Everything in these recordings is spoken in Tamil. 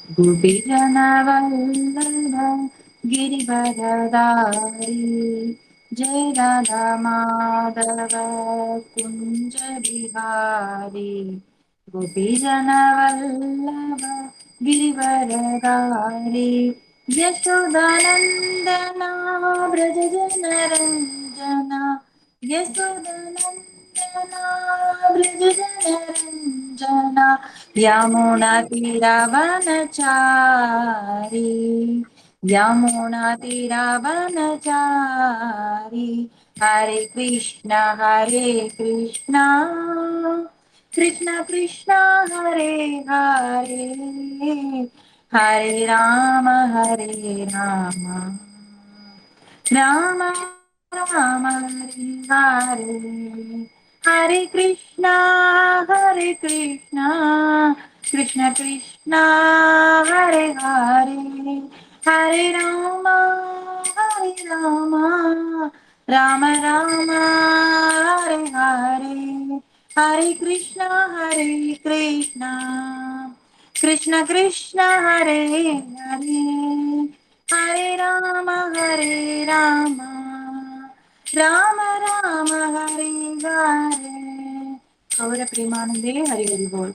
गोपीजनवल्लभ गिरिवरदारी जय राधा माधव कुञ्ज बिहारी गोपीजनवल्लभ गिरिवरदारी यशोदानन्दना व्रजजनरञ्जना यशोदानन्दना व्रजजनरञ्जना यमुनातीरवनचारी यमुनातीरवनचारी हरे कृष्ण कृष्ण कृष्ण हरे हरे हरे राम राम राम हरे हरे हरे कृष्णा कृष्ण कृष्ण हरे हरे हरे राम राम राम हरे हरे हरे कृष्ण कृष्ण कृष्ण हरे हरे हरे राम राम राम हरे हरे गौर प्रेमानंदे हरि हरि बोल।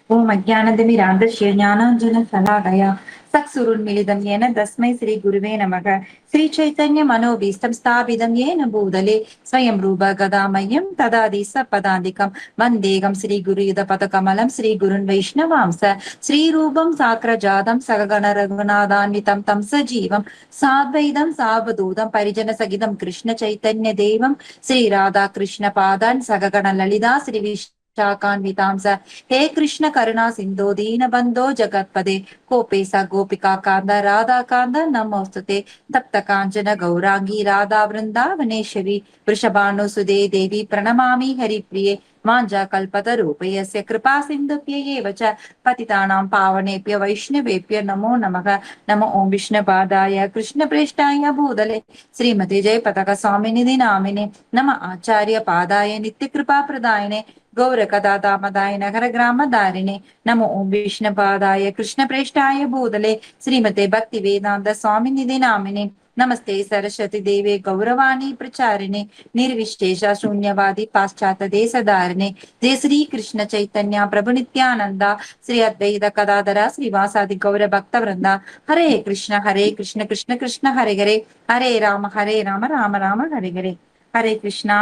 ओम अज्ञानतिमिरान्धस्य ज्ञानाञ्जनशलाकया चक्षुरुन्मीलितं येन तस्मै श्रीगुरुवे नमः। श्रीचैतन्यमनोभीष्टं स्थापितं येन भूतले स्वयं रूप गदा मह्यं ददाति सपदान्तिकं वन्देऽहं श्रीगुरुयुतपदकमलं श्रीगुरुन् वैष्णवांस श्रीरूपं साग्रजातं सगगण रघुनाथान्वितं तं सजीवं साद्वैतं सावधूतं परिजनसहितं कृष्णचैतन्यदेवं श्रीराधाकृष्णपादान् सगगण ललिता शाकान्वितांस हे कृष्ण करुणा सिन्धो दीनबन्धो जगत्पदे गोपेश गोपिका कान्त राधा कान्त नमोस्तुते तप्त काञ्चन गौरांगी राधा वृन्दावनेश्वरी वृषभानुसुदे देवी प्रणमामि हरिप्रिये माञ्जा कल्पतरूपयस्य कृपा सिन्धुभ्यैव च पतितानां पावनेभ्य वैष्णवेभ्य नमो नमः। नमो ओं विष्णुपादाय कृष्णप्रेष्ठाय भूतले श्रीमते जयपताक स्वामिनिधि नामिने नम आचार्य पादाय नित्यकृपाप्रदायिने गौरकदादामदाय नगर ग्रामधारिणे नमो ओं विष्णुपादाय कृष्णप्रेष्ठाय भूतले श्रीमते भक्ति वेदांत स्वामिनिधि नामिने नमस्ते सरस्वती देवे गौरवाणी प्रचारिणे निर्विशेष शून्यवादी पाश्चात्य देशधारिणे जय श्री कृष्ण चैतन्य प्रभु नित्यानंदा श्री अद्वैत कदाधरा श्रीवासादि गौर भक्त वृंदा हरे कृष्ण कृष्ण कृष्ण हरे हरे हरे राम राम राम हरे हरे हरे कृष्णा।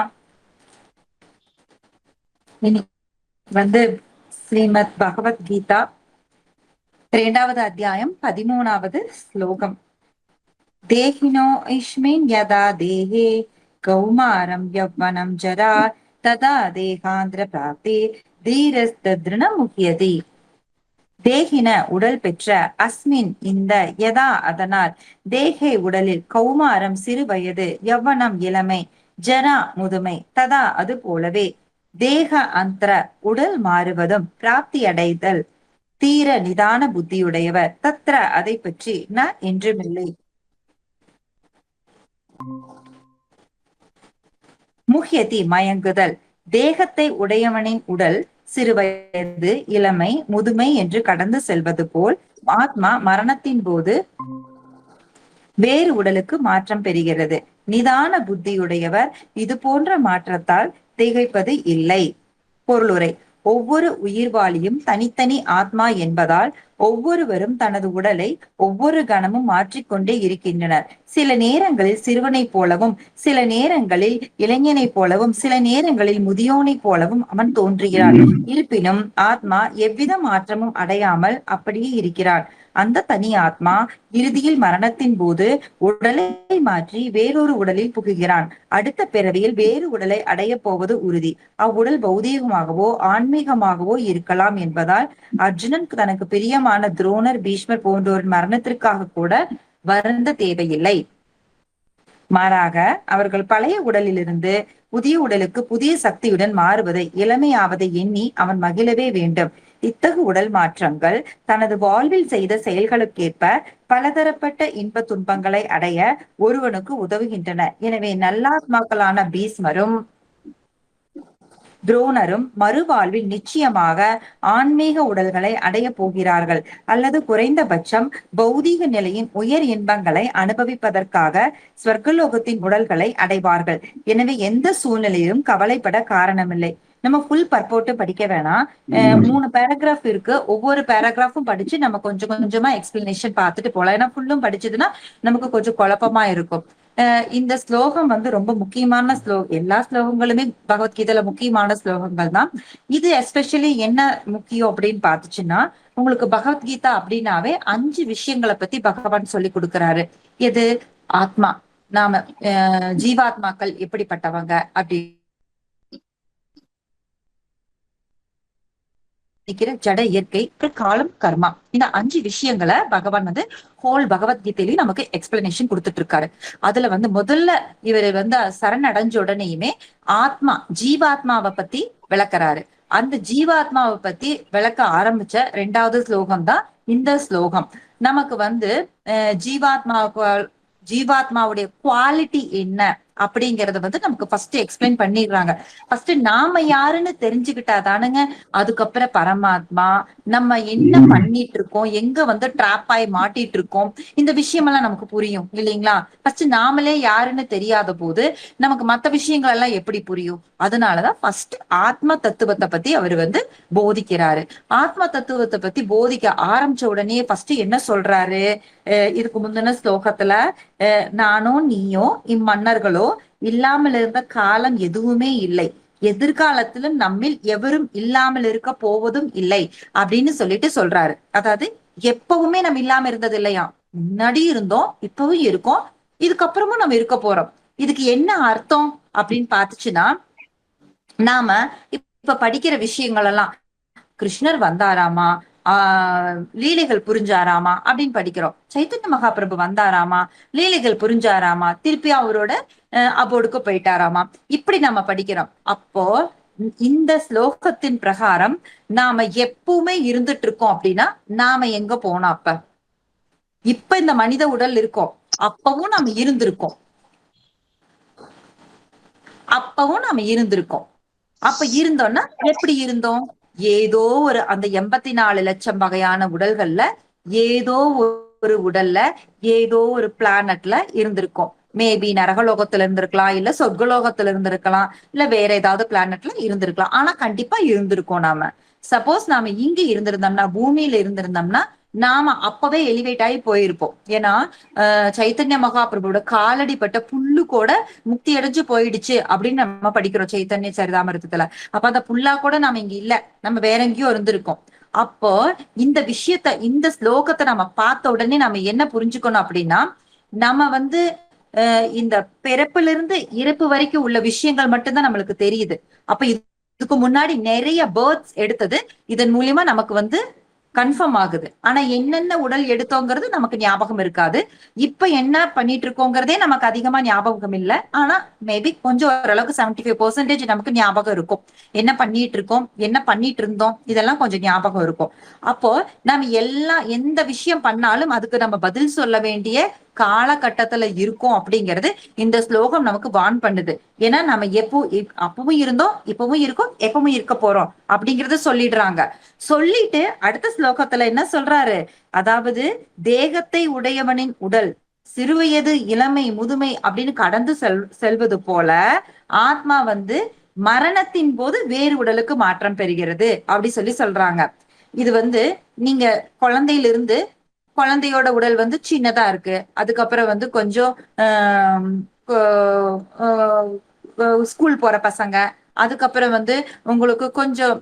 வந்து ஸ்ரீமத் பகவத்கீதா 2வது அத்தியாயம் 13வது ஸ்லோகம். தேஹினோ இஸ்மின் யதா தேஹே கௌமாரம் யவ்வனம் ஜரா ததா தேகாந்திர பிராப்தி தீரஸ்திருண முக்கியதி. தேகின உடல் பெற்ற அஸ்மின் இந்த யதா அதனால் தேகே உடலில் கௌமாரம் சிறு வயது யவ்வனம் இளமை ஜரா முதுமை ததா அது போலவே தேக அந்தர உடல் மாறுவதும் பிராப்தி அடைதல் தீர நிதான புத்தியுடையவர் தத்ர அதை பற்றி ந என்றுமில்லை. முஹ்யதி மயங்குதல் தேகத்தை உடையவனின் உடல் சிறுவயது இளமை முதுமை என்று கடந்து செல்வது போல் ஆத்மா மரணத்தின் போது வேறு உடலுக்கு மாற்றம் பெறுகிறது. நிதான புத்தியுடையவர் இது போன்ற மாற்றத்தால் திகைப்பது இல்லை. பொருளுரை: ஒவ்வொரு உயிர்வாளியும் தனித்தனி ஆத்மா என்பதால் ஒவ்வொருவரும் தனது உடலை ஒவ்வொரு கணமும் மாற்றிக்கொண்டே இருக்கின்றனர். சில நேரங்களில் சிறுவனைப் போலவும், சில நேரங்களில் இளைஞனைப் போலவும், சில நேரங்களில் முதியோனைப் போலவும் அவன் தோன்றுகிறான். இருப்பினும் ஆத்மா எவ்வித மாற்றமும் அடையாமல் அப்படியே இருக்கிறான். அந்த தனி ஆத்மா இறுதியில் மரணத்தின் போது உடலை மாற்றி வேறொரு உடலில் புகுகிறான். அடுத்த பிறவியில் வேறு உடலை அடையப் போவது உறுதி. அவ்வுடல் பௌதீகமாகவோ ஆன்மீகமாகவோ இருக்கலாம் என்பதால் அர்ஜுனன் தனக்கு பிரியமான துரோணர், பீஷ்மர் போன்றோரின் மரணத்திற்காக கூட வருந்த தேவையில்லை. மாறாக அவர்கள் பழைய உடலிலிருந்து புதிய உடலுக்கு புதிய சக்தியுடன் மாறுவதை, இளமையாவதை எண்ணி அவன் மகிழவே வேண்டும். இத்தகு உடல் மாற்றங்கள் தனது வாழ்வில் செய்த செயல்களுக்கேற்ப பலதரப்பட்ட இன்ப துன்பங்களை அடைய ஒருவனுக்கு உதவுகின்றன. எனவே நல்லாத்மாக்களான பீஷ்மரும் துரோணரும் மறுவாழ்வில் நிச்சயமாக ஆன்மீக உடல்களை அடைய போகிறார்கள், அல்லது குறைந்தபட்சம் பௌதீக நிலையின் உயர் இன்பங்களை அனுபவிப்பதற்காக ஸ்வர்கலோகத்தின் உடல்களை அடைவார்கள். எனவே எந்த சூழ்நிலையிலும் கவலைப்பட காரணமில்லை. நம்ம ஃபுல் பர்போட்டு படிக்க வேணாம். 3 பேராகிராஃப் இருக்கு. ஒவ்வொரு பேராகிராஃபும் படிச்சு நம்ம கொஞ்சம் கொஞ்சமா எக்ஸ்பிளனேஷன் பார்த்துட்டு போலாம். ஏன்னா ஃபுல்லும் படிச்சதுன்னா நமக்கு கொஞ்சம் குழப்பமா இருக்கும். இந்த ஸ்லோகம் வந்து ரொம்ப முக்கியமான ஸ்லோகம். எல்லா ஸ்லோகங்களுமே பகவத்கீதையில முக்கியமான ஸ்லோகங்கள் தான். இது எஸ்பெஷலி என்ன முக்கியம் அப்படின்னு பாத்துச்சுன்னா, உங்களுக்கு பகவத்கீதா அப்படின்னாவே 5 விஷயங்களை பத்தி பகவான் சொல்லி கொடுக்கிறாரு. எது? ஆத்மா, நாம ஜீவாத்மாக்கள் எப்படிப்பட்டவங்க அப்படி, ஜட இயற்கை, காலம், கர்மா. இந்த 5 விஷயங்களை பகவான் வந்து ஹோல் பகவத்கீதையிலயும் நமக்கு எக்ஸ்பிளனேஷன் கொடுத்துட்டு இருக்காரு. அதுல வந்து முதல்ல இவர் வந்து சரணடைஞ்ச உடனேயுமே ஆத்மா, ஜீவாத்மாவை பத்தி விளக்குறாரு. அந்த ஜீவாத்மாவை பத்தி விளக்க ஆரம்பிச்ச 2வது ஸ்லோகம் தான் இந்த ஸ்லோகம். நமக்கு வந்து ஜீவாத்மாவுடைய குவாலிட்டி என்ன அப்படிங்கறத வந்து நமக்கு ஃபர்ஸ்ட் எக்ஸ்பிளைன் பண்ணிடுறாங்க. ஃபர்ஸ்ட் நாம யாருன்னு தெரிஞ்சுக்கிட்டாதானுங்க அதுக்கப்புறம் பரமாத்மா நம்ம என்ன பண்ணிட்டு இருக்கோம், எங்க வந்து டிராப் ஆகி மாட்டிட்டு இருக்கோம், இந்த விஷயமெல்லாம் நமக்கு புரியும் இல்லைங்களா? ஃபர்ஸ்ட் நாமளே யாருன்னு தெரியாத போது நமக்கு மத்த விஷயங்கள் எல்லாம் எப்படி புரியும்? அதனாலதான் ஃபர்ஸ்ட் ஆத்ம தத்துவத்தை பத்தி அவர் வந்து போதிக்கிறாரு. ஆத்ம தத்துவத்தை பத்தி போதிக்க ஆரம்பிச்ச உடனே ஃபர்ஸ்ட் என்ன சொல்றாரு? இதுக்கு முந்தின ஸ்லோகத்துல நானோ நீயோ இம்மன்னர்களோ இல்லாமல் இருந்த காலம் எதுவுமே இல்லை, எதிர்காலத்திலும் நம்மில் எவரும் இல்லாமல் இருக்க போவதும் இல்லை அப்படின்னு சொல்றாரு. அதாவது எப்பவுமே நம்ம இல்லாம இருந்தது இல்லையா, முன்னாடி இருந்தோம், இப்பவும் இருக்கோம், இதுக்கப்புறமும் நம்ம இருக்க போறோம். இதுக்கு என்ன அர்த்தம் அப்படின்னு பாத்துச்சுன்னா, நாம இப்ப படிக்கிற விஷயங்கள் எல்லாம் கிருஷ்ணர் வந்தாராமா, லீலைகள் புரிஞ்சாராமா அப்படின்னு படிக்கிறோம். சைத்தன்ய மகாபிரபு வந்தாராமா, லீலைகள் புரிஞ்சாராமா, திருப்பி அவரோட அபோடுக்கு போயிட்டாராமா, இப்படி நம்ம படிக்கிறோம். அப்போ இந்த ஸ்லோகத்தின் பிரகாரம் நாம எப்பவுமே இருந்துட்டு இருக்கோம் அப்படின்னா நாம எங்க போனோம்? இப்ப இந்த மனித உடல் இருக்கோம், அப்பவும் நாம இருந்திருக்கோம், அப்ப இருந்தோம்னா எப்படி இருந்தோம்? ஏதோ ஒரு அந்த 84 லட்சம் வகையான உடல்கள்ல ஏதோ ஒரு உடல்ல ஏதோ ஒரு பிளானட்ல இருந்திருக்கும். மேபி நரகலோகத்துல இருந்திருக்கலாம், இல்ல சொர்க்கலோகத்துல இருந்திருக்கலாம், இல்ல வேற ஏதாவது பிளானட்ல இருந்திருக்கலாம். ஆனா கண்டிப்பா இருந்திருக்கோம். நாம சப்போஸ் நாம இங்க இருந்திருந்தோம்னா, பூமியில இருந்திருந்தோம்னா நாம அப்பவே எலிவேட் ஆகி போயிருப்போம். ஏன்னா சைத்தன்ய மகாபிரபுவோட காலடி பட்ட புல்லு கூட முக்தி அடைஞ்சு போயிடுச்சு அப்படின்னு நம்ம படிக்கிறோம் சைத்தன்ய சரிதாமிரதத்துல. அப்ப அந்த புல்லா கூட நாம இங்க இல்ல, நம்ம வேற எங்கேயோ இருந்திருக்கோம். அப்போ இந்த விஷயத்த, இந்த ஸ்லோகத்தை நம்ம பார்த்த உடனே நம்ம என்ன புரிஞ்சுக்கணும் அப்படின்னா, நம்ம வந்து இந்த பிறப்புல இருந்து இறப்பு வரைக்கும் உள்ள விஷயங்கள் மட்டும்தான் நம்மளுக்கு தெரியுது. அப்ப இதுக்கு முன்னாடி நிறைய பேர்த்ஸ் எடுத்தது இதன் மூலியமா நமக்கு வந்து கன்ஃபார்ம் ஆகுது. ஆனா என்னென்ன உடல் எடுத்தோங்கிறது நமக்கு ஞாபகம் இருக்காது. இப்ப என்ன பண்ணிட்டு இருக்கோங்கிறதே நமக்கு அதிகமா ஞாபகம் இல்லை. ஆனா மேபி கொஞ்சம் ஓரளவுக்கு 75% நமக்கு ஞாபகம் இருக்கும். என்ன பண்ணிட்டு இருக்கோம், என்ன பண்ணிட்டு இருந்தோம், இதெல்லாம் கொஞ்சம் ஞாபகம் இருக்கும். அப்போ நம்ம எந்த விஷயம் பண்ணாலும் அதுக்கு நம்ம பதில் சொல்ல வேண்டிய காலகட்டத்துல இருக்கும் அப்படிங்கிறது இந்த ஸ்லோகம் நமக்கு வான் பண்ணுது. ஏன்னா நம்ம அப்பவும் இருந்தோம், இப்பவும் இருக்கோம், எப்பவும் இருக்க போறோம் அப்படிங்கறத சொல்லிடுறாங்க. சொல்லிட்டு அடுத்த ஸ்லோகத்துல என்ன சொல்றாரு? அதாவது தேகத்தை உடையவனின் உடல் சிறுவயது, இளமை, முதுமை அப்படின்னு கடந்து செல்வது போல ஆத்மா வந்து மரணத்தின் போது வேறு உடலுக்கு மாற்றம் பெறுகிறது அப்படி சொல்றாங்க. இது வந்து நீங்க குழந்தையோட உடல் வந்து சின்னதா இருக்கு, அதுக்கப்புறம் வந்து கொஞ்சம் ஸ்கூல் போற பசங்க, அதுக்கப்புறம் வந்து உங்களுக்கு கொஞ்சம்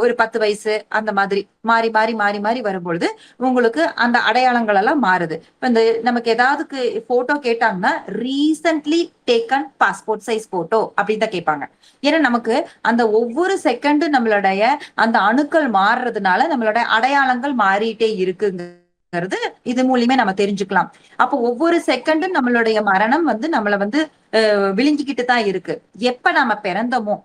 ஒரு 10 வயசு, அந்த மாதிரி மாறி மாறி மாறி மாறி வரும்பொழுது உங்களுக்கு அந்த அடையாளங்கள் எல்லாம் மாறுது. இந்த நமக்கு ஏதாவது போட்டோ கேட்டாங்கன்னா recently taken passport size photo அப்படின்னு தான் கேட்பாங்க. ஏன்னா நமக்கு அந்த ஒவ்வொரு செகண்டும் நம்மளுடைய அந்த அணுக்கள் மாறுறதுனால நம்மளுடைய அடையாளங்கள் மாறிட்டே இருக்குங்க. இது மூலியமே நம்ம தெரிஞ்சுக்கலாம். அப்போ ஒவ்வொரு செகண்டும் நம்மளுடைய மரணம் வந்து நம்மள வந்து விழுங்கிக்கிட்டு தான் இருக்கு. எப்ப நாம பிறந்தோமோ,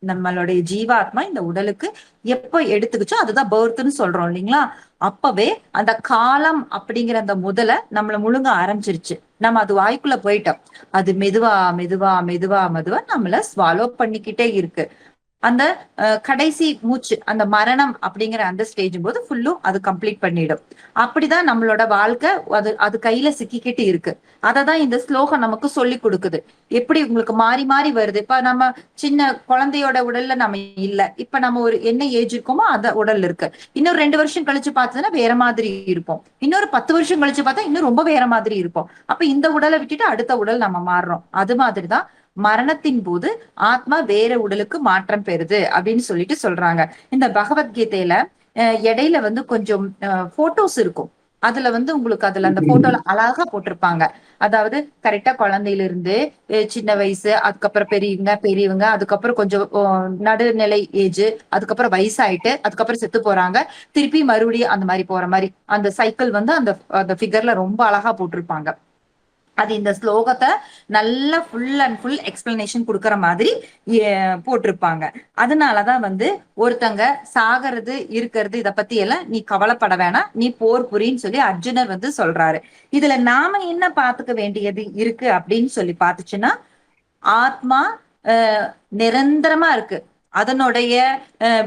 நம்மளுடைய ஜீவாத்மா இந்த உடலுக்கு எப்ப எடுத்துக்கிச்சோ அதுதான் பர்த்ன்னு சொல்றோம் இல்லைங்களா? அப்பவே அந்த காலம் அப்படிங்கிற அந்த முதல நம்மள முழுங்க ஆரம்பிச்சிருச்சு. நம்ம அது வாய்க்குள்ள போயிட்டோம். அது மெதுவா மெதுவா மெதுவா மெதுவா நம்மள ஸ்வாலோ பண்ணிக்கிட்டே இருக்கு. அந்த கடைசி மூச்சு, அந்த மரணம் அப்படிங்கிற அந்த ஸ்டேஜ் போது ஃபுல்லும் அது கம்ப்ளீட் பண்ணிடும். அப்படிதான் நம்மளோட வாழ்க்கை அது கையில சிக்கிக்கிட்டு இருக்கு. அததான் இந்த ஸ்லோகம் நமக்கு சொல்லி கொடுக்குது. எப்படி உங்களுக்கு மாறி மாறி வருது. இப்ப நம்ம சின்ன குழந்தையோட உடல்ல நம்ம இல்ல, இப்ப நம்ம ஒரு என்ன ஏஜ் இருக்கோமோ அந்த உடல் இருக்கு. இன்னொரு 2 வருஷம் கழிச்சு பார்த்ததுன்னா வேற மாதிரி இருப்போம். இன்னொரு 10 வருஷம் கழிச்சு பார்த்தா இன்னும் ரொம்ப வேற மாதிரி இருப்போம். அப்ப இந்த உடலை விட்டுட்டு அடுத்த உடல் நம்ம மாறுறோம். அது மாதிரிதான் மரணத்தின் போது ஆத்மா வேற உடலுக்கு மாற்றம் பெறுது அப்படின்னு சொல்லிட்டு சொல்றாங்க. இந்த பகவத்கீதையில இடையில வந்து கொஞ்சம் போட்டோஸ் இருக்கும். அதுல வந்து உங்களுக்கு அதுல அந்த போட்டோல அழகா போட்டிருப்பாங்க. அதாவது கரெக்டா குழந்தையில இருந்து சின்ன வயசு, அதுக்கப்புறம் பெரியவங்க பெரியவங்க, அதுக்கப்புறம் கொஞ்சம் நடுநிலை ஏஜ், அதுக்கப்புறம் வயசாயிட்டு அதுக்கப்புறம் செத்து போறாங்க, திருப்பி மறுபடியும் அந்த மாதிரி போற மாதிரி அந்த சைக்கிள் வந்து அந்த அந்த ஃபிகர்ல ரொம்ப அழகா போட்டிருப்பாங்க. அது இந்த ஸ்லோகத்தை நல்லா ஃபுல் அண்ட் ஃபுல் எக்ஸ்பிளனேஷன் கொடுக்கற மாதிரி போட்டிருப்பாங்க. அதனாலதான் வந்து ஒருத்தங்க சாகிறது இருக்கிறது இத பத்தி எல்லாம் நீ கவலைப்பட வேணாம், நீ போர் புரின்னு சொல்லி அர்ஜுனர் வந்து சொல்றாரு. இதுல நாம என்ன பாத்துக்க வேண்டியது இருக்கு அப்படின்னு சொல்லி பாத்துச்சுன்னா, ஆத்மா நிரந்தரமா இருக்கு. அதனுடைய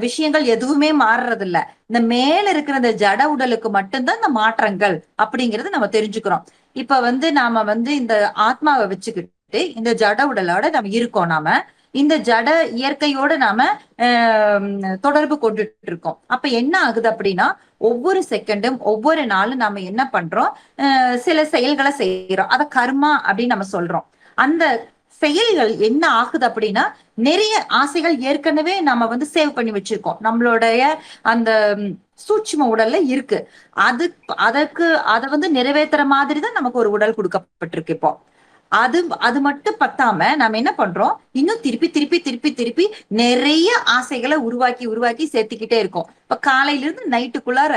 விஷயங்கள் எதுவுமே மாறுறது இல்ல. இந்த மேல இருக்கிற இந்த ஜட உடலுக்கு மட்டும்தான் இந்த மாற்றங்கள் அப்படிங்கறது நம்ம தெரிஞ்சுக்கிறோம். இப்ப வந்து நாம வந்து இந்த ஆத்மாவை வச்சுக்கிட்டு இந்த ஜட உடலோட நம்ம இருக்கோம். நாம இந்த ஜட இயற்கையோட நாம தொடர்பு கொண்டுட்டு இருக்கோம். அப்ப என்ன ஆகுது அப்படின்னா, ஒவ்வொரு செகண்டும் ஒவ்வொரு நாளும் நாம என்ன பண்றோம், சில செயல்களை செய்யறோம். அத கர்மா அப்படின்னு நம்ம சொல்றோம். அந்த செயல்கள் என்ன ஆகுது அப்படின்னா, நிறைய ஆசைகள் ஏற்கனவே நம்ம வந்து சேவ் பண்ணி வச்சிருக்கோம். நம்மளுடைய அந்த சூட்சும உடல்ல இருக்கு. அது அதற்கு அதை வந்து நிறைவேற்றுற மாதிரிதான் நமக்கு ஒரு உடல் கொடுக்கப்பட்டிருக்கு. இப்போ அது அது மட்டும் பத்தாம நம்ம என்ன பண்றோம், இன்னும் திருப்பி திருப்பி திருப்பி திருப்பி நிறைய ஆசைகளை உருவாக்கி உருவாக்கி சேர்த்துக்கிட்டே இருக்கோம். இப்ப காலையில இருந்து நைட்டுக்குள்ளார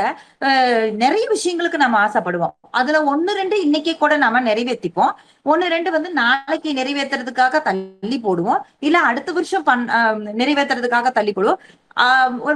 நிறைய விஷயங்களுக்கு நம்ம ஆசைப்படுவோம். அதுல 1 2 இன்னைக்கே கூட நாம நிறைவேற்றிப்போம். 1 2 வந்து நாளைக்கு நிறைவேற்றுறதுக்காக தள்ளி போடுவோம், இல்ல அடுத்த வருஷம் நிறைவேற்றுறதுக்காக தள்ளி போடுவோம்.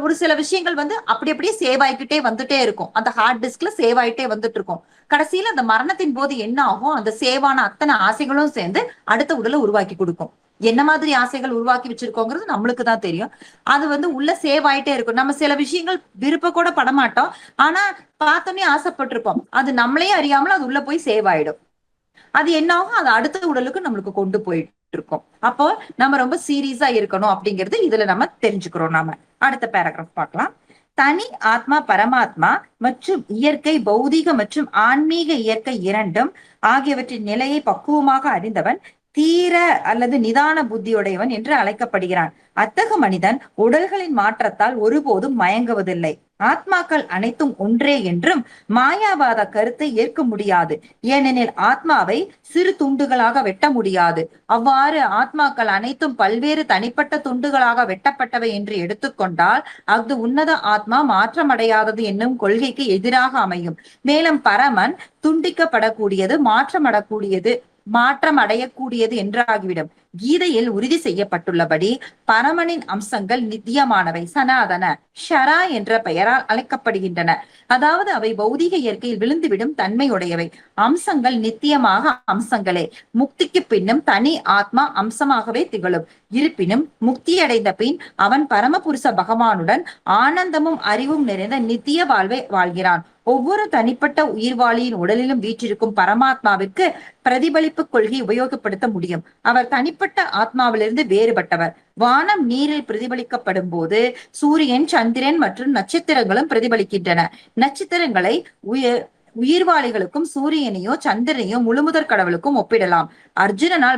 ஒரு சில விஷயங்கள் வந்து அப்படி அப்படியே சேவ் ஆகிக்கிட்டே வந்துட்டே இருக்கும். அந்த ஹார்ட் டிஸ்க்ல சேவ் ஆயிட்டே வந்துட்டு இருக்கும். கடைசியில அந்த மரணத்தின் போது என்ன ஆகும், அந்த சேவான அத்தனை ஆசைகளும் சேர்ந்து அடுத்த உடலை உருவாக்கி கொடுக்கும். என்ன மாதிரி ஆசைகள் உருவாக்கி வச்சிருக்கோங்கிறது நம்மளுக்கு தான் தெரியும். அது வந்து உள்ள சேவ் ஆயிட்டே இருக்கும். நம்ம சில விஷயங்கள் விருப்ப கூட படமாட்டோம், ஆனா பார்த்தோன்னே ஆசைப்பட்டிருப்போம். அது நம்மளே அறியாமல் அது உள்ள போய் சேவ் ஆயிடும். அது என்ன ஆகும், அது அடுத்த உடலுக்கு நம்மளுக்கு கொண்டு போயிட்டு இருக்கும். அப்போ நம்ம ரொம்ப சீரியஸா இருக்கணும் அப்படிங்கிறது இதுல நம்ம தெரிஞ்சுக்கிறோம். நாம அடுத்த பேராகிராஃப் பார்க்கலாம். தனி ஆத்மா பரமாத்மா மற்றும் இயற்கை பௌதீக மற்றும் ஆன்மீக இயற்கை இரண்டும் ஆகியவற்றின் நிலையை பக்குவமாக அறிந்தவன் தீர அல்லது நிதான புத்தியுடையவன் என்று அழைக்கப்படுகிறான். அத்தகு மனிதன் உடல்களின் மாற்றத்தால் ஒருபோதும் மயங்குவதில்லை. ஆத்மாக்கள் அனைத்தும் ஒன்றே என்றும் மாயாவாத கருத்தை ஏற்க முடியாது. ஏனெனில் ஆத்மாவை சிறு துண்டுகளாக வெட்ட முடியாது. அவ்வாறு ஆத்மாக்கள் அனைத்தும் பல்வேறு தனிப்பட்ட துண்டுகளாக வெட்டப்பட்டவை என்று எடுத்துக்கொண்டால் அது உன்னத ஆத்மா மாற்றமடையாதது என்னும் கொள்கைக்கு எதிராக அமையும். மேலும் பரமன் துண்டிக்கப்படக்கூடியது மாற்றம் அடையக்கூடியது என்றாகிவிடும். கீதையில் உறுதி செய்யப்பட்டுள்ளபடி பரமனின் அம்சங்கள் நித்தியமானவை, சனாதன ஷரா என்ற பெயரால் அழைக்கப்படுகின்றன. அதாவது அவை பௌதிக இயற்கையில் விழுந்துவிடும் தன்மையுடையவை. அம்சங்கள் நித்தியமாக அம்சங்களே. முக்திக்கு பின்னும் தனி ஆத்மா அம்சமாகவே திகழும். இருப்பினும் முக்தியடைந்த பின் அவன் பரமபுருஷ பகவானுடன் ஆனந்தமும் அறிவும் நிறைந்த நித்திய வாழ்வை வாழ்கிறான். ஒவ்வொரு தனிப்பட்ட உயிர்வாளியின் உடலிலும் வீற்றிருக்கும் பரமாத்மாவிற்கு பிரதிபலிப்பு கொள்கை உபயோகப்படுத்த முடியும். அவர் தனிப்பட்ட ஆத்மாவிலிருந்து வேறுபட்டவர். வானம் நீரில் பிரதிபலிக்கப்படும் போது சூரியன், சந்திரன் மற்றும் நட்சத்திரங்களும் பிரதிபலிக்கின்றன. நட்சத்திரங்களை உயிர்வாளிகளுக்கும் சூரியனையோ சந்திரனையோ முழுமுதற் கடவுளுக்கும் ஒப்பிடலாம். அர்ஜுனனால்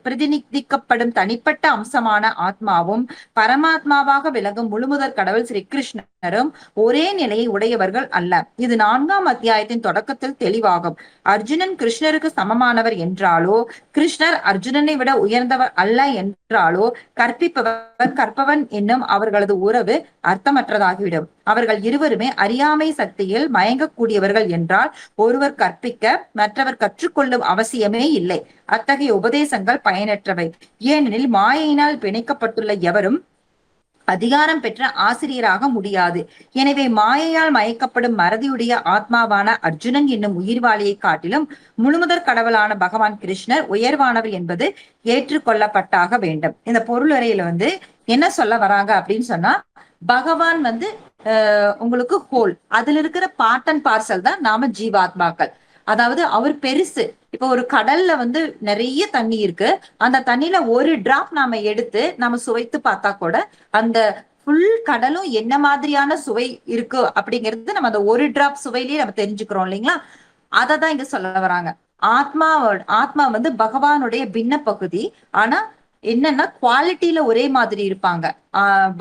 பிரதிநிதிக்கப்படும் தனிப்பட்ட அம்சமான ஆத்மாவும் பரமாத்மாவாக விளங்கும் முழுமுதற் கடவுள் ஸ்ரீ கிருஷ்ணரும் ஒரே நிலையை உடையவர்கள் அல்ல. இது 4ஆம் அத்தியாயத்தின் தொடக்கத்தில் தெளிவாகும். அர்ஜுனன் கிருஷ்ணருக்கு சமமானவர் என்றாலோ, கிருஷ்ணர் அர்ஜுனனை விட உயர்ந்தவர் அல்ல என்றாலோ, கற்பவன் என்னும் அவர்களது உறவு அர்த்தமற்றதாகிவிடும். அவர்கள் இருவருமே அறியாமை சக்தியில் மயங்கக்கூடியவர்கள் என்றால் ஒருவர் கற்பிக்க மற்றவர் கற்றுக்கொள்ளும் அவசியமே இல்லை. அத்தகைய உபதேசங்கள் பயனற்றவை. ஏனெனில் மாயையினால் பிணைக்கப்பட்டுள்ள எவரும் அதிகாரம் பெற்ற ஆசிரியராக முடியாது. எனவே மாயையால் மயக்கப்படும் மறதியுடைய ஆத்மாவான அர்ஜுனன் என்னும் உயிர்வாளியை காட்டிலும் முழுமுதற் கடவுளான பகவான் கிருஷ்ணர் உயர்வானவர் என்பது ஏற்றுக்கொள்ளப்பட்டாக வேண்டும். இந்த பொருளுரையில வந்து என்ன சொல்ல வராங்க அப்படின்னு சொன்னா, பகவான் வந்து உங்களுக்கு ஹோல், அதுல இருக்கிற பார்ட் அண்ட் பார்சல் தான் நாம ஜீவாத்மாக்கள். அதாவது அவர் பெருசு. இப்ப ஒரு கடல்ல வந்து நிறைய தண்ணி இருக்கு. அந்த தண்ணியில ஒரு டிராப் நாம எடுத்து நாம சுவைத்து பார்த்தா கூட அந்த ஃபுல் கடலும் என்ன மாதிரியான சுவை இருக்கு அப்படிங்கிறது நம்ம அந்த ஒரு டிராப் சுவையிலேயே நம்ம தெரிஞ்சுக்கிறோம் இல்லைங்களா. அததான் இங்க சொல்ல வராங்க. ஆத்மா வந்து பகவானுடைய பின்ன பகுதி. ஆனா என்னன்னா குவாலிட்டியில ஒரே மாதிரி இருப்பாங்க.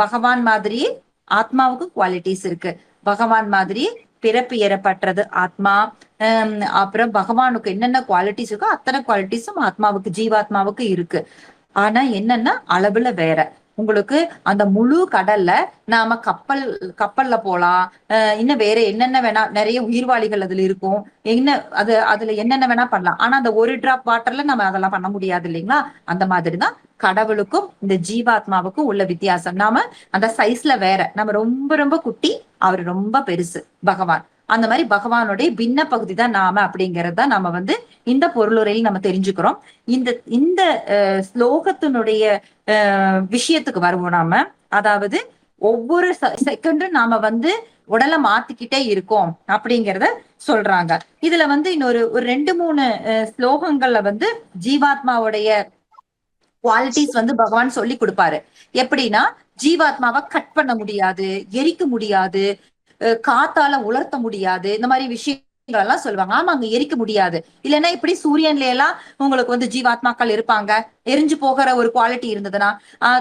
பகவான் மாதிரியே ஆத்மாவுக்கும் குவாலிட்டிஸ் இருக்கு. பகவான் மாதிரி பிறப்பு ஏறப்பட்டது ஆத்மா. அப்புறம் பகவானுக்கு என்னென்ன குவாலிட்டிஸ் இருக்கோ அத்தனை குவாலிட்டிஸும் ஆத்மாவுக்கு, ஜீவாத்மாவுக்கு இருக்கு. ஆனா என்னன்னா அளவுல வேற. உங்களுக்கு அந்த முழு கடல்ல நாம கப்பல்ல போலாம். இன்னும் வேற என்னென்ன வேணா, நிறைய உயிர்வாளிகள் அதுல இருக்கும். என்ன அதுல என்னென்ன வேணா பண்ணலாம். ஆனா அந்த ஒரு டிராப் வாட்டர்ல நம்ம அதெல்லாம் பண்ண முடியாது இல்லைங்களா. அந்த மாதிரிதான் கடவுளுக்கும் இந்த ஜீவாத்மாவுக்கும் உள்ள வித்தியாசம். நாம அந்த சைஸ்ல வேற. நம்ம ரொம்ப ரொம்ப குட்டி, அவர் ரொம்ப பெருசு பகவான். அந்த மாதிரி பகவானுடைய பின்ன பகுதி தான் நாம அப்படிங்கறத நம்ம வந்து இந்த பொருளுரையில் நம்ம தெரிஞ்சுக்கிறோம். இந்த இந்த ஸ்லோகத்தினுடைய விஷயத்துக்கு வருவோம் நாம. அதாவது ஒவ்வொரு செகண்டும் நாம வந்து உடலை மாத்திக்கிட்டே இருக்கோம் அப்படிங்கிறத சொல்றாங்க. இதுல வந்து இன்னொரு ஒரு 2-3 ஸ்லோகங்கள்ல வந்து ஜீவாத்மாவுடைய குவாலிட்டிஸ் வந்து பகவான் சொல்லி கொடுப்பாரு. எப்படின்னா, ஜீவாத்மாவை கட் பண்ண முடியாது, எரிக்க முடியாது, காத்தால உலர்த்த முடியாது, இந்த மாதிரி விஷயங்கள் எல்லாம் சொல்லுவாங்க. ஆமா, அங்க எரிக்க முடியாது. இல்லைன்னா இப்படி சூரியன்ல எல்லாம் உங்களுக்கு வந்து ஜீவாத்மாக்கள் இருப்பாங்க. எரிஞ்சு போகிற ஒரு குவாலிட்டி இருந்ததுன்னா,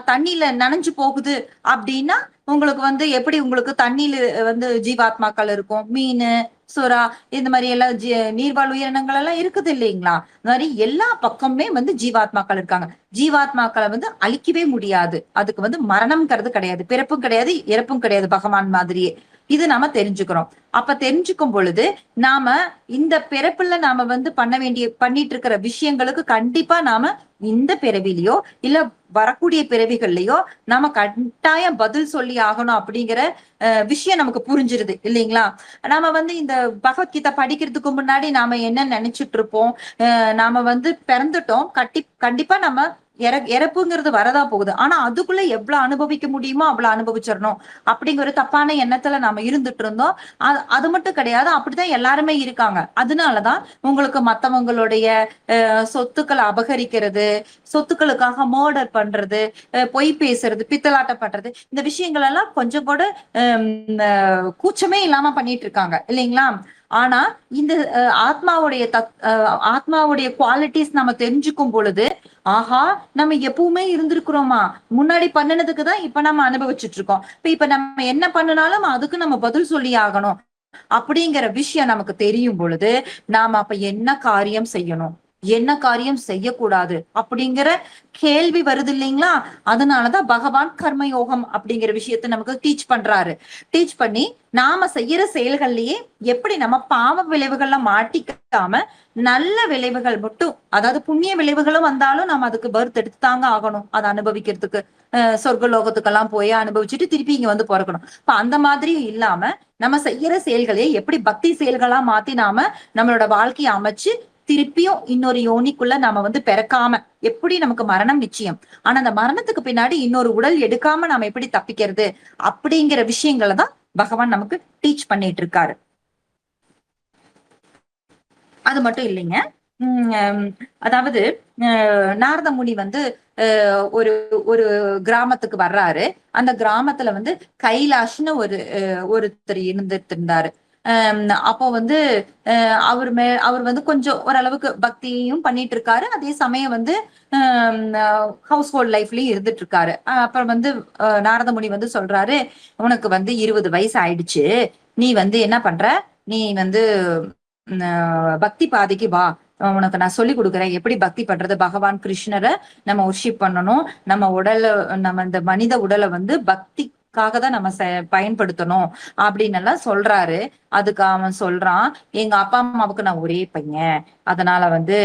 தண்ணியில நனைஞ்சு போகுது அப்படின்னா உங்களுக்கு வந்து எப்படி உங்களுக்கு தண்ணியில வந்து ஜீவாத்மாக்கள் இருக்கும். மீன், சுறா, இந்த மாதிரி எல்லாம் நீர்வாழ் உயிரினங்கள் எல்லாம் இருக்குது இல்லைங்களா. இந்த மாதிரி எல்லா பக்கமுமே வந்து ஜீவாத்மாக்கள் இருக்காங்க. ஜீவாத்மாக்களை வந்து அழிக்கவே முடியாது. அதுக்கு வந்து மரணம்ங்கிறது கிடையாது, பிறப்பும் கிடையாது, இறப்பும் கிடையாது பகவான் மாதிரியே. இது நாம தெரிஞ்சுக்கிறோம். அப்ப தெரிஞ்சுக்கும் பொழுது நாம இந்த பிறப்புல நாம வந்து பண்ணிட்டு இருக்கிற விஷயங்களுக்கு கண்டிப்பா நாம இந்த பிறவிலையோ இல்ல வரக்கூடிய பிறவிகள்லயோ நாம கட்டாயம் பதில் சொல்லி ஆகணும் அப்படிங்கிற விஷயம் நமக்கு புரிஞ்சிருது இல்லைங்களா. நாம வந்து இந்த பகவத்கீதை படிக்கிறதுக்கு முன்னாடி நாம என்ன நினைச்சிட்டு இருப்போம், நாம வந்து பிறந்துட்டோம், கண்டிப்பா நம்ம இறப்புங்கிறது வரதா போகுது. ஆனா அதுக்குள்ள எவ்வளவு அனுபவிக்க முடியுமோ அவ்வளவு அனுபவிச்சிடணும் அப்படிங்கிற ஒரு தப்பான எண்ணத்துல நாம இருந்துட்டு இருந்தோம். அது மட்டும் கிடையாது, அப்படித்தான் எல்லாருமே இருக்காங்க. அதனாலதான் உங்களுக்கு மத்தவங்களுடைய சொத்துக்களை அபகரிக்கிறது, சொத்துக்களுக்காக மர்டர் பண்றது, பொய் பேசுறது, பித்தலாட்டம் பண்றது, இந்த விஷயங்கள் எல்லாம் கொஞ்சம் கூட கூச்சமே இல்லாம பண்ணிட்டு இருக்காங்க இல்லைங்களா. ஆனா இந்த ஆத்மாவுடைய குவாலிட்டிஸ் நம்ம தெரிஞ்சுக்கும் பொழுது, ஆஹா, நம்ம எப்பவுமே இருந்திருக்கிறோமா, முன்னாடி பண்ணினதுக்கு தான் இப்ப நம்ம அனுபவிச்சுட்டு இருக்கோம். இப்ப நம்ம என்ன பண்ணினாலும் அதுக்கு நம்ம பதில் சொல்லி ஆகணும் அப்படிங்கிற விஷயம் நமக்கு தெரியும் பொழுது, நாம அப்ப என்ன காரியம் செய்யணும், என்ன காரியம் செய்யக்கூடாது அப்படிங்கிற கேள்வி வருது இல்லைங்களா. அதனாலதான் பகவான் கர்மயோகம் அப்படிங்கிற விஷயத்த நமக்கு டீச் பண்றாரு. டீச் பண்ணி நாம செய்யற செயல்கள்லயே எப்படி நம்ம பாவ விளைவுகள்ல மாட்டிக்காம நல்ல விளைவுகள் மட்டும், அதாவது புண்ணிய விளைவுகளும் வந்தாலும் நம்ம அதுக்கு பர்த் எடுத்துதாங்க ஆகணும், அதை அனுபவிக்கிறதுக்கு. சொர்க்க லோகத்துக்கெல்லாம் போய் அனுபவிச்சுட்டு திருப்பி இங்க வந்து பிறக்கணும். இப்ப அந்த மாதிரியும் இல்லாம நம்ம செய்யற செயல்களையே எப்படி பக்தி செயல்களா மாத்தி நாம நம்மளோட வாழ்க்கையை அமைச்சு திருப்பியும் இன்னொரு யோனிக்குள்ள நாம வந்து பிறக்காம, எப்படி நமக்கு மரணம் நிச்சயம், ஆனா அந்த மரணத்துக்கு பின்னாடி இன்னொரு உடல் எடுக்காம நாம எப்படி தப்பிக்கிறது அப்படிங்கிற விஷயங்களை தான் பகவான் நமக்கு டீச் பண்ணிட்டு இருக்காரு. அது மட்டும் இல்லைங்க. அதாவது நாரத முனி வந்து ஒரு ஒரு கிராமத்துக்கு வர்றாரு. அந்த கிராமத்துல வந்து கைலாஷ்னு ஒருத்தர் இருந்துட்டு இருந்தாரு. அப்போ வந்து அவர் வந்து கொஞ்சம் ஓரளவுக்கு பக்தியும் பண்ணிட்டு இருக்காரு. அதே சமயம் வந்து ஹவுஸ் ஹோல்ட் லைஃப்லயும் இருந்துட்டு இருக்காரு. அப்புறம் வந்து நாரத முனி வந்து சொல்றாரு, உனக்கு வந்து 20 வயசு ஆயிடுச்சு, நீ வந்து என்ன பண்ற, நீ வந்து பக்தி பாதைக்கு வா, உனக்கு நான் சொல்லி கொடுக்குறேன் எப்படி பக்தி பண்றது, பகவான் கிருஷ்ணரை நம்ம ஒர்ஷிப் பண்ணணும், நம்ம இந்த மனித உடலை வந்து பக்திக்காக தான் நம்ம பயன்படுத்தணும் அப்படின்னு எல்லாம் சொல்றாரு. அதுக்கு அவன் சொல்றான், எங்க அப்பா அம்மாவுக்கு நான் ஒரே பையன், அதனால வந்து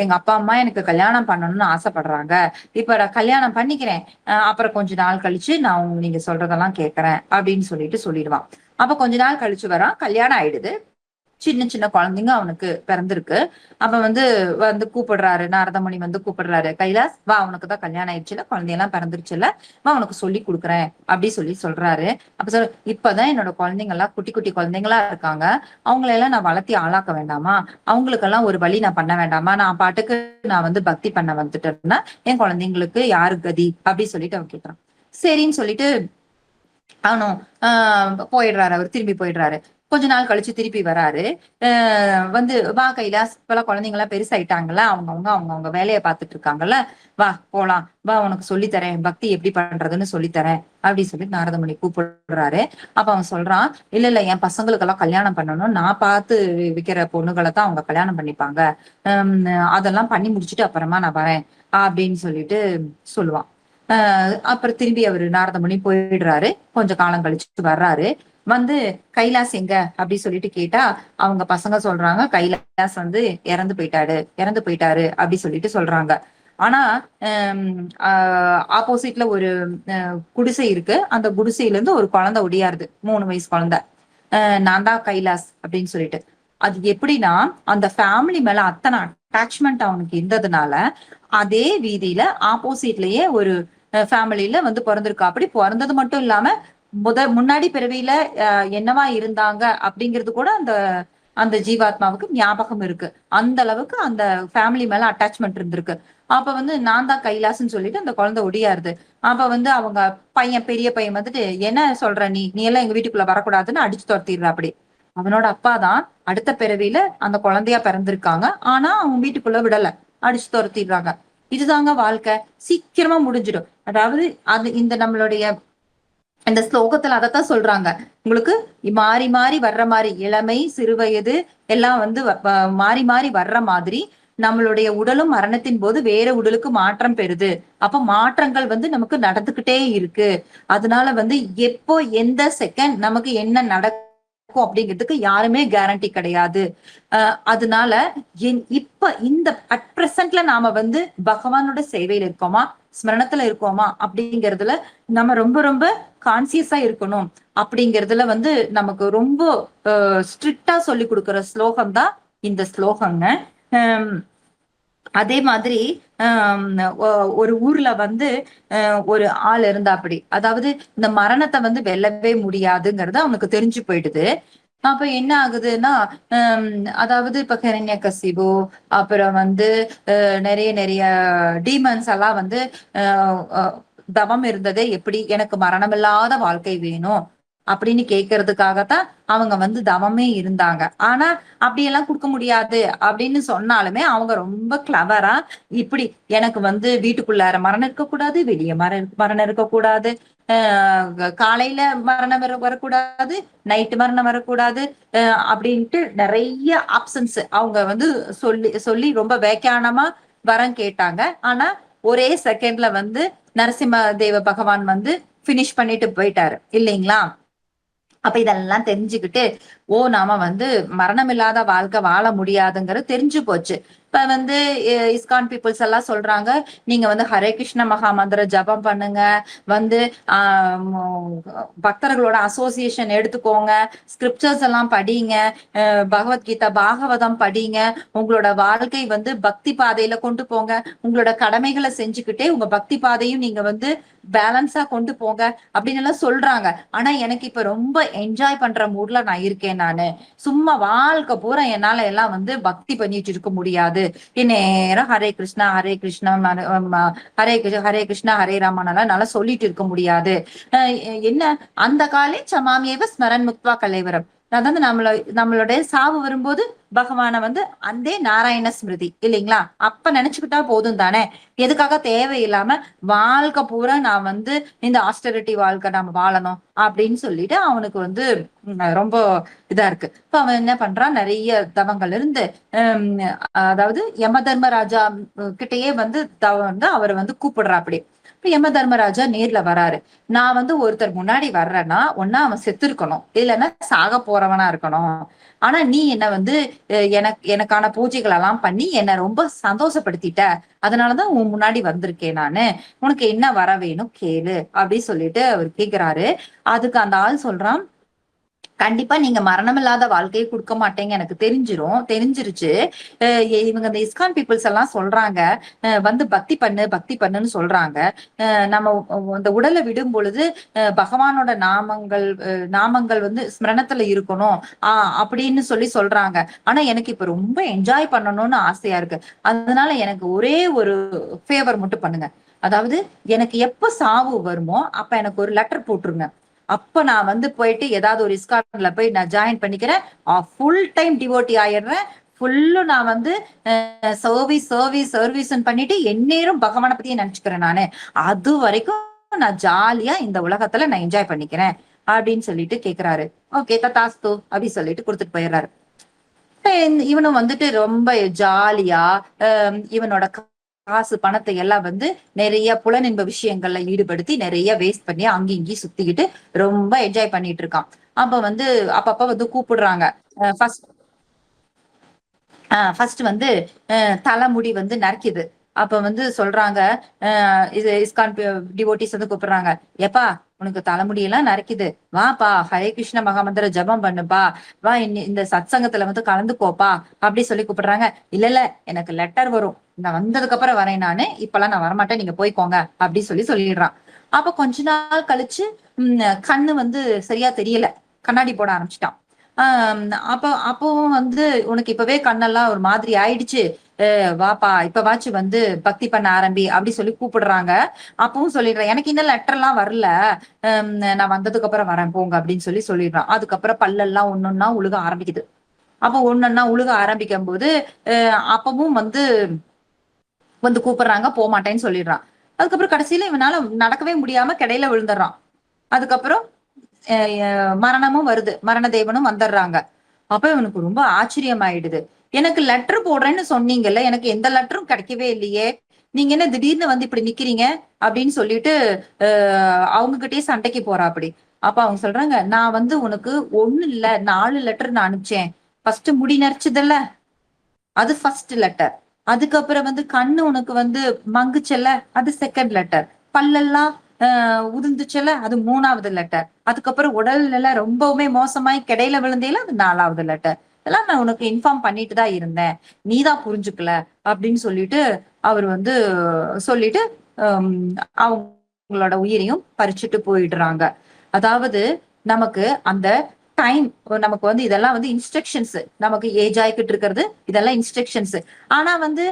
எங்க அப்பா அம்மா எனக்கு கல்யாணம் பண்ணணும்னு ஆசைப்படுறாங்க. இப்ப நான் கல்யாணம் பண்ணிக்கிறேன், அப்புறம் கொஞ்ச நாள் கழிச்சு நான் நீங்க சொல்றதெல்லாம் கேட்கறேன் அப்படின்னு சொல்லிடுவான். அப்ப கொஞ்ச நாள் கழிச்சு வரான், கல்யாணம் ஆயிடுது. சின்ன சின்ன குழந்தைங்க அவனுக்கு பிறந்திருக்கு. அப்ப வந்து கூப்பிடுறாரு, நாரதமுனி வந்து கூப்பிடுறாரு, கைலாஸ் வா, உனக்கு தான் கல்யாணம் ஆயிடுச்சுல, குழந்தையெல்லாம் பிறந்துருச்சுல, வா உனக்கு சொல்லி கொடுக்குறேன் அப்படி சொல்லி சொல்றாரு. அப்ப சொல்ற, இப்பதான் என்னோட குழந்தைங்க எல்லாம் குட்டி குட்டி குழந்தைங்களா இருக்காங்க, அவங்களெல்லாம் நான் வளர்த்தி ஆளாக்க வேண்டாமா, அவங்களுக்கெல்லாம் ஒரு வழி நான் பண்ண வேண்டாமா, நான் பாட்டுக்கு நான் வந்து பக்தி பண்ண வந்துட்டேன்னா என் குழந்தைங்களுக்கு யாரு கதி அப்படி சொல்லிட்டு அவன் கேட்கிறான். சரின்னு சொல்லிட்டு அவனும் போயிடுறாரு. அவர் திரும்பி போயிடுறாரு. கொஞ்ச நாள் கழிச்சு திருப்பி வராரு. வந்து வா கைலாஸ், இப்பெல்லாம் குழந்தைங்க எல்லாம் பெருசாயிட்டாங்கல்ல, அவங்க வேலையை பார்த்துட்டு இருக்காங்கல்ல, வா போலாம், வா உனக்கு சொல்லித்தரேன், பக்தி எப்படி பண்றதுன்னு சொல்லித்தரேன் அப்படின்னு சொல்லி நாரதமுனி கூப்பிடுறாரு. அப்ப அவன் சொல்றான், இல்ல இல்ல, என் பசங்களுக்கெல்லாம் கல்யாணம் பண்ணணும், நான் பார்த்து விக்கிற பொண்ணுகளை தான் அவங்க கல்யாணம் பண்ணிப்பாங்க, அதெல்லாம் பண்ணி முடிச்சுட்டு அப்புறமா நான் வரேன் அப்படின்னு சொல்லிட்டு சொல்லுவான். அப்புறம் திரும்பி அவரு நாரதமுனி போயிடுறாரு. கொஞ்சம் காலம் கழிச்சு வர்றாரு. வந்து கைலாஸ் எங்க அப்படி சொல்லிட்டு கேட்டா அவங்க பசங்க சொல்றாங்க, கைலாஸ் வந்து இறந்து போயிட்டாரு அப்படி சொல்லிட்டு சொல்றாங்க. ஆனா ஆப்போசிட்ல ஒரு குடிசை இருக்கு. அந்த குடிசையில இருந்து ஒரு குழந்தை ஒடியாருது, 3 வயசு குழந்தை. நான் தான் கைலாஸ் அப்படின்னு சொல்லிட்டு. அது எப்படின்னா, அந்த ஃபேமிலி மேல அத்தனை அட்டாச்மெண்ட் அவனுக்கு இருந்ததுனால அதே வீதியில ஆப்போசிட்லயே ஒரு ஃபேமிலியில வந்து பிறந்திருக்கா. அப்படி பிறந்தது மட்டும் இல்லாம முன்னாடி பிறவியில என்னவா இருந்தாங்க அப்படிங்கிறது கூட அந்த அந்த ஜீவாத்மாவுக்கு ஞாபகம் இருக்கு. அந்த அளவுக்கு அந்த ஃபேமிலி மேல அட்டாச்மெண்ட் இருந்திருக்கு. அப்ப வந்து நான் தான் கைலாசன்னு சொல்லிட்டு அந்த குழந்தை ஒடியாருது. அப்ப வந்து அவங்க பெரிய பையன் வந்துட்டு, என்ன சொல்ற நீ எல்லாம் எங்க வீட்டுக்குள்ள வரக்கூடாதுன்னு அடிச்சு துரத்திடுறா. அப்படி அவனோட அப்பா தான் அடுத்த பிறவியில அந்த குழந்தையா பிறந்திருக்காங்க. ஆனா அவன் வீட்டுக்குள்ள விடல, அடிச்சு துரத்திடுறாங்க. இதுதாங்க வாழ்க்கை, சீக்கிரமா முடிஞ்சிடும். அதாவது இந்த நம்மளுடைய இந்த ஸ்லோகத்துல அதத்தான் சொல்றாங்க. உங்களுக்கு மாறி மாறி வர்ற மாதிரி, இளமை சிறுவயது எல்லாம் வந்து மாறி மாறி வர்ற மாதிரி நம்மளுடைய உடலும் மரணத்தின் போது வேற உடலுக்கு மாற்றம் பெறுது. அப்ப மாற்றங்கள் வந்து நமக்கு நடந்துகிட்டே இருக்கு. அதனால வந்து எப்போ எந்த செகண்ட் நமக்கு என்ன நடக்கும் அப்படிங்கிறதுக்கு யாருமே கேரண்டி கிடையாது. அதனால இப்ப இந்த அட் பிரசன்ட்ல நாம வந்து பகவானோட சேவையில இருக்கோமா, ஸ்மரணத்துல இருக்கோமா அப்படிங்கறதுல நம்ம ரொம்ப ரொம்ப கான்சியஸா இருக்கணும். அப்படிங்கறதுல வந்து நமக்கு ரொம்ப ஸ்ட்ரிக்டா சொல்லி கொடுக்கிற ஸ்லோகம் தான் இந்த ஸ்லோகங்க. அதே மாதிரி ஒரு ஊர்ல வந்து ஒரு ஆள் இருந்தா. அப்படி அதாவது இந்த மரணத்தை வந்து வெல்லவே முடியாதுங்கிறது அவனுக்கு தெரிஞ்சு போயிடுது. அப்ப என்ன ஆகுதுன்னா, அதாவது இப்ப ஹிரண்யகசிபு, அப்புறம் வந்து நிறைய நிறைய டீமன்ஸ் எல்லாம் வந்து தவம் இருந்ததே எப்படி, எனக்கு மரணமில்லாத வாழ்க்கை வேணும் அப்படின்னு கேட்கறதுக்காகத்தான் அவங்க வந்து தவமே இருந்தாங்க. ஆனா அப்படியெல்லாம் கொடுக்க முடியாது அப்படின்னு சொன்னாலுமே அவங்க ரொம்ப கிளவரா, இப்படி எனக்கு வந்து வீட்டுக்குள்ளார மரணம் இருக்கக்கூடாது, வெளியே மரணம் இருக்கக்கூடாது, காலையில மரணம் வரக்கூடாது, நைட்டு மரணம் வரக்கூடாது, அப்படின்ட்டு நிறைய ஆப்ஷன்ஸ் அவங்க வந்து சொல்லி சொல்லி ரொம்ப வேக்கியானமா வரம் கேட்டாங்க. ஆனா ஒரே செகண்ட்ல வந்து நரசிம்ம தேவ பகவான் வந்து பினிஷ் பண்ணிட்டு போயிட்டாரு இல்லைங்களா. அப்ப இதெல்லாம் தெரிஞ்சுக்கிட்டு, நாம வந்து மரணம் இல்லாத வாழ்க்கை வாழ முடியாதுங்கிறது தெரிஞ்சு போச்சு. இப்ப வந்து இஸ்கான் பீப்புள்ஸ் எல்லாம் சொல்றாங்க, நீங்க வந்து ஹரே கிருஷ்ண மகா மந்திர ஜபம் பண்ணுங்க, வந்து பக்தர்களோட அசோசியேஷன் எடுத்துக்கோங்க, ஸ்கிரிப்சர்ஸ் எல்லாம் படிங்க, பகவத்கீதா பாகவதம் படிங்க, உங்களோட வாழ்க்கை வந்து பக்தி பாதையில கொண்டு போங்க, உங்களோட கடமைகளை செஞ்சுக்கிட்டே உங்க பக்தி பாதையும் நீங்க வந்து பேலன்ஸா கொண்டு போங்க அப்படின்னு எல்லாம் சொல்றாங்க. ஆனா எனக்கு இப்ப ரொம்ப என்ஜாய் பண்ற மூட்ல நான் இருக்கேன். நானு சும்மா வாழ்க்கை பூரா என்னால எல்லாம் வந்து பக்தி பண்ணிட்டு இருக்க முடியாது. நேரம் ஹரே கிருஷ்ணா ஹரே கிருஷ்ணா ஹரே கிருஷ்ணா ஹரே ராமனால என்னால சொல்லிட்டு இருக்க முடியாது. என்ன அந்த காலே சமாமியவ ஸ்மரன் முக்வா கலைவரம், அதாவது நம்மளுடைய சாவு வரும்போது பகவான வந்து அந்த நாராயண ஸ்மிருதி இல்லைங்களா, அப்ப நினைச்சுக்கிட்டா போதும் தானே. எதுக்காக தேவையில்லாம வாழ்க்கை பூரா நான் வந்து இந்த ஆஸ்டரிட்டி வாழ்க்கை நாம வாழணும் அப்படின்னு சொல்லிட்டு அவனுக்கு வந்து ரொம்ப இதா இருக்கு. இப்ப அவன் என்ன பண்றான், நிறைய தவங்கள் இருந்து அதாவது யம தர்மராஜா கிட்டயே வந்து அவரை வந்து கூப்பிடுறா. அப்படி யம தர்மராஜா நேர்ல வராரு. நான் வந்து ஒருத்தர் முன்னாடி வர்றேன்னா ஒன்னா அவன் செத்து இருக்கணும், இல்லைன்னா சாக போறவனா இருக்கணும். ஆனா நீ என்ன வந்து எனக்கான பூஜைகள் எல்லாம் பண்ணி என்ன ரொம்ப சந்தோஷப்படுத்திட்ட, அதனாலதான் உன் முன்னாடி வந்திருக்கேன் நானு, உனக்கு என்ன வர வேணும் கேளு அப்படி சொல்லிட்டு அவர் கேக்குறாரு. அதுக்கு அந்த ஆள் சொல்றான், கண்டிப்பா நீங்க மரணம் இல்லாத வாழ்க்கையை கொடுக்க மாட்டேங்க எனக்கு தெரிஞ்சிருச்சு. இவங்க இந்த இஸ்கான் பீப்புள்ஸ் எல்லாம் சொல்றாங்க, வந்து பக்தி பண்ணு பக்தி பண்ணுன்னு சொல்றாங்க. நம்ம இந்த உடலை விடும் பொழுது பகவானோட நாமங்கள் வந்து ஸ்மரணத்துல இருக்கணும் அப்படின்னு சொல்றாங்க. ஆனா எனக்கு இப்ப ரொம்ப என்ஜாய் பண்ணணும்னு ஆசையா இருக்கு. அதனால எனக்கு ஒரே ஒரு ஃபேவர் மட்டும் பண்ணுங்க. அதாவது எனக்கு எப்ப சாவு வருமோ அப்ப எனக்கு ஒரு லெட்டர் போட்டுருங்க. அப்ப நான் வந்து போயிட்டு ஏதாவது ஒரு இஸ்கான்ல போய் நான் ஜாயின் பண்ணிக்கிறேன். ஃபுல் டைம் டிவோட்டி ஆயிடுறேன். ஃபுல்லு நான் வந்து சர்வீஸ் பண்ணிட்டு எந்நேரம் பகவானை பத்தியே நினைச்சுக்கிறேன் நானு. அது வரைக்கும் நான் ஜாலியா இந்த உலகத்துல நான் என்ஜாய் பண்ணிக்கிறேன் அப்படின்னு சொல்லிட்டு கேக்குறாரு. ஓகே தத்தாஸ்து அப்படி சொல்லிட்டு கொடுத்துட்டு போயிடுறாரு. இவனும் வந்துட்டு ரொம்ப ஜாலியா இவனோட காசு பணத்தை எல்லாம் வந்து நிறைய புலனின்ப விஷயங்கள்ல ஈடுபடுத்தி நிறைய வேஸ்ட் பண்ணி அங்கி இங்கி சுத்திக்கிட்டு ரொம்ப என்ஜாய் பண்ணிட்டு இருக்கான். அப்ப வந்து அப்பப்ப வந்து கூப்பிடுறாங்க. ஃபர்ஸ்ட் வந்து தலைமுடி வந்து நரைக்குது. அப்ப வந்து சொல்றாங்க, இது இஸ்கான் டிவோட்டிஸ் வந்து கூப்பிடுறாங்க. எப்பா உனக்கு தலைமுடியெல்லாம் நரைக்குது, வாப்பா ஹரே கிருஷ்ண மகாமந்திர ஜபம் பண்ணுப்பா, வா இந்த சத்சங்கத்துல வந்து கலந்துக்கோப்பா அப்படி சொல்லி கூப்பிடுறாங்க. இல்ல எனக்கு லெட்டர் வரும், நான் வந்ததுக்கு அப்புறம் வரேன், நானு இப்பெல்லாம் நான் வரமாட்டேன், நீங்க போய்க்கோங்க அப்படி சொல்லிடுறான். அப்ப கொஞ்ச நாள் கழிச்சு கண்ணு வந்து சரியா தெரியல, கண்ணாடி போட ஆரம்பிச்சிட்டான். அப்பவும் வந்து உனக்கு இப்பவே கண்ணெல்லாம் ஒரு மாதிரி ஆயிடுச்சு, வாப்பா இப்பவாச்சும் வந்து பக்தி பண்ண ஆரம்பி அப்படி சொல்லி கூப்பிடுறாங்க. அப்பவும் சொல்லிடுறேன் எனக்கு இன்னும் லெட்டர் எல்லாம் வரல, நான் வந்ததுக்கு அப்புறம் வரேன் போங்க அப்படின்னு சொல்லிடுறான். அதுக்கப்புறம் பல்லெல்லாம் ஒன்னொன்னா உழுக ஆரம்பிக்குது. அப்ப ஒன்னொன்னா உழுக ஆரம்பிக்கும் போது அப்பவும் வந்து வந்து கூப்பிடுறாங்க, போக மாட்டேன்னு சொல்லிடுறான். அதுக்கப்புறம் கடைசியில இவனால நடக்கவே முடியாம கிடையில விழுந்துடுறான். அதுக்கப்புறம் மரணமும் வருது, மரண தேவனும் வந்துடுறாங்க. அப்ப இவனுக்கு ரொம்ப ஆச்சரியம் ஆயிடுது. எனக்கு லெட்டர் போடுறேன்னு சொன்னீங்கல்ல, எனக்கு எந்த லெட்டரும் கிடைக்கவே இல்லையே, நீங்க என்ன திடீர்னு வந்து இப்படி நிக்கிறீங்க அப்படின்னு சொல்லிட்டு அவங்க கிட்டயே சண்டைக்கு போறா அப்படி. அப்ப அவங்க சொல்றாங்க, நான் வந்து உனக்கு ஒண்ணு இல்ல 4 லெட்டர் நான் அனுப்பிச்சேன். ஃபர்ஸ்ட் முடி நரைச்சதுல்ல, அது ஃபர்ஸ்ட் லெட்டர். அதுக்கப்புறம் வந்து கண்ணு உனக்கு வந்து மங்குச்சல்ல, அது செகண்ட் லெட்டர். பல்லெல்லாம் உதிர்ந்துச்சுல, அது 3வது லெட்டர். அதுக்கப்புறம் உடல் எல்லாம் ரொம்பவுமே மோசமாயி கிடையில விழுந்தேல, அது 4வது லெட்டர். இதெல்லாம் நான் உனக்கு இன்ஃபார்ம் பண்ணிட்டு தான் இருந்தேன், நீதான் புரிஞ்சுக்கல அப்படின்னு சொல்லிட்டு அவர் வந்து சொல்லிட்டு அவங்களோட உயிரையும் பறிச்சுட்டு போயிடுறாங்க. அதாவது நமக்கு அந்த டைம், நமக்கு வந்து இதெல்லாம் வந்து இன்ஸ்ட்ரக்ஷன்ஸ், நமக்கு ஏஜ் ஆயிக்கிட்டு இருக்கிறது இதெல்லாம் இன்ஸ்ட்ரக்ஷன்ஸ். ஆனா வந்து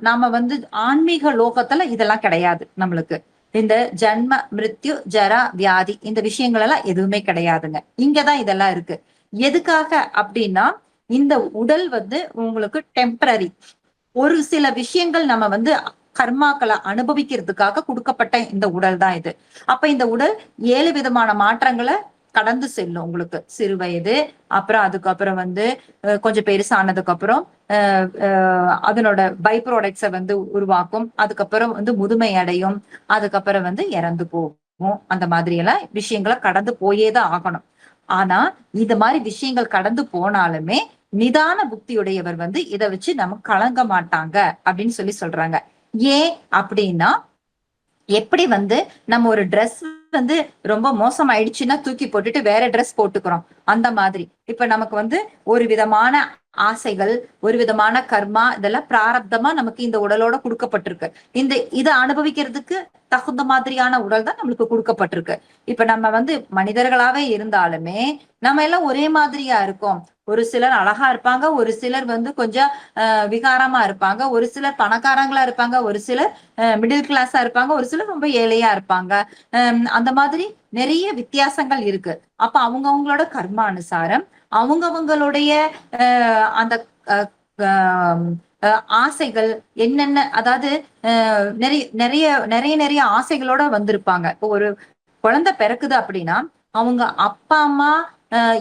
நாம வந்து ஆன்மீக லோகத்துல இதெல்லாம் கிடையாது. நம்மளுக்கு இந்த ஜன்ம மிருத்யு ஜரா வியாதி இந்த விஷயங்கள் எல்லாம் எதுவுமே கிடையாதுங்க. இங்கதான் இதெல்லாம் இருக்கு. எதுக்காக அப்படின்னா, இந்த உடல் வந்து உங்களுக்கு டெம்பரரி. ஒரு சில விஷயங்கள் நம்ம வந்து கர்மாக்களை அனுபவிக்கிறதுக்காக கொடுக்கப்பட்ட இந்த உடல் தான் இது. அப்ப இந்த உடல் 7 விதமான மாற்றங்களை கடந்து செல்லும். உங்களுக்கு சிறு வயது, அப்புறம் அதுக்கப்புறம் வந்து கொஞ்சம் பெருசானதுக்கு அப்புறம் அதனோட பை ப்ராடக்ட்ஸை வந்து உருவாக்கும். அதுக்கப்புறம் வந்து முதுமை அடையும். அதுக்கப்புறம் வந்து இறந்து போகும். அந்த மாதிரி எல்லாம் விஷயங்களை கடந்து போயேதான் ஆகணும். ஆனா இந்த மாதிரி விஷயங்கள் கடந்து போனாலுமே நிதான புத்தியுடையவர் வந்து இதை வச்சு நம்ம கலங்க மாட்டாங்க அப்படின்னு சொல்றாங்க. ஏன் அப்படின்னா, எப்படி வந்து நம்ம ஒரு ட்ரெஸ் வந்து ரொம்ப மோசம் ஆயிடுச்சுன்னா தூக்கி போட்டுட்டு வேற ட்ரெஸ் போட்டுக்கிறோம், அந்த மாதிரி இப்ப நமக்கு வந்து ஒரு விதமான ஆசைகள், ஒரு விதமான கர்மா, இதெல்லாம் பிராரப்தமா நமக்கு இந்த உடலோட கொடுக்கப்பட்டிருக்கு. இதை அனுபவிக்கிறதுக்கு தகுந்த மாதிரியான உடல் தான் நம்மளுக்கு கொடுக்கப்பட்டிருக்கு. இப்ப நம்ம வந்து மனிதர்களாவே இருந்தாலுமே நம்ம எல்லாம் ஒரே மாதிரியா இருக்கோம். ஒரு சிலர் அழகா இருப்பாங்க, ஒரு சிலர் வந்து கொஞ்சம் விகாரமா இருப்பாங்க, ஒரு சிலர் பணக்காரங்களா இருப்பாங்க, ஒரு சிலர் மிடில் கிளாஸா இருப்பாங்க, ஒரு சிலர் ரொம்ப ஏழையா இருப்பாங்க. அந்த மாதிரி நிறைய வித்தியாசங்கள் இருக்கு. அப்ப அவங்கவங்களோட கர்மானுசாரம் அவங்கவங்களுடைய அந்த ஆசைகள் என்னென்ன, அதாவது நிறைய நிறைய நிறைய நிறைய ஆசைகளோட வந்திருப்பாங்க. இப்போ ஒரு குழந்தை பிறக்குது அப்படின்னா அவங்க அப்பா அம்மா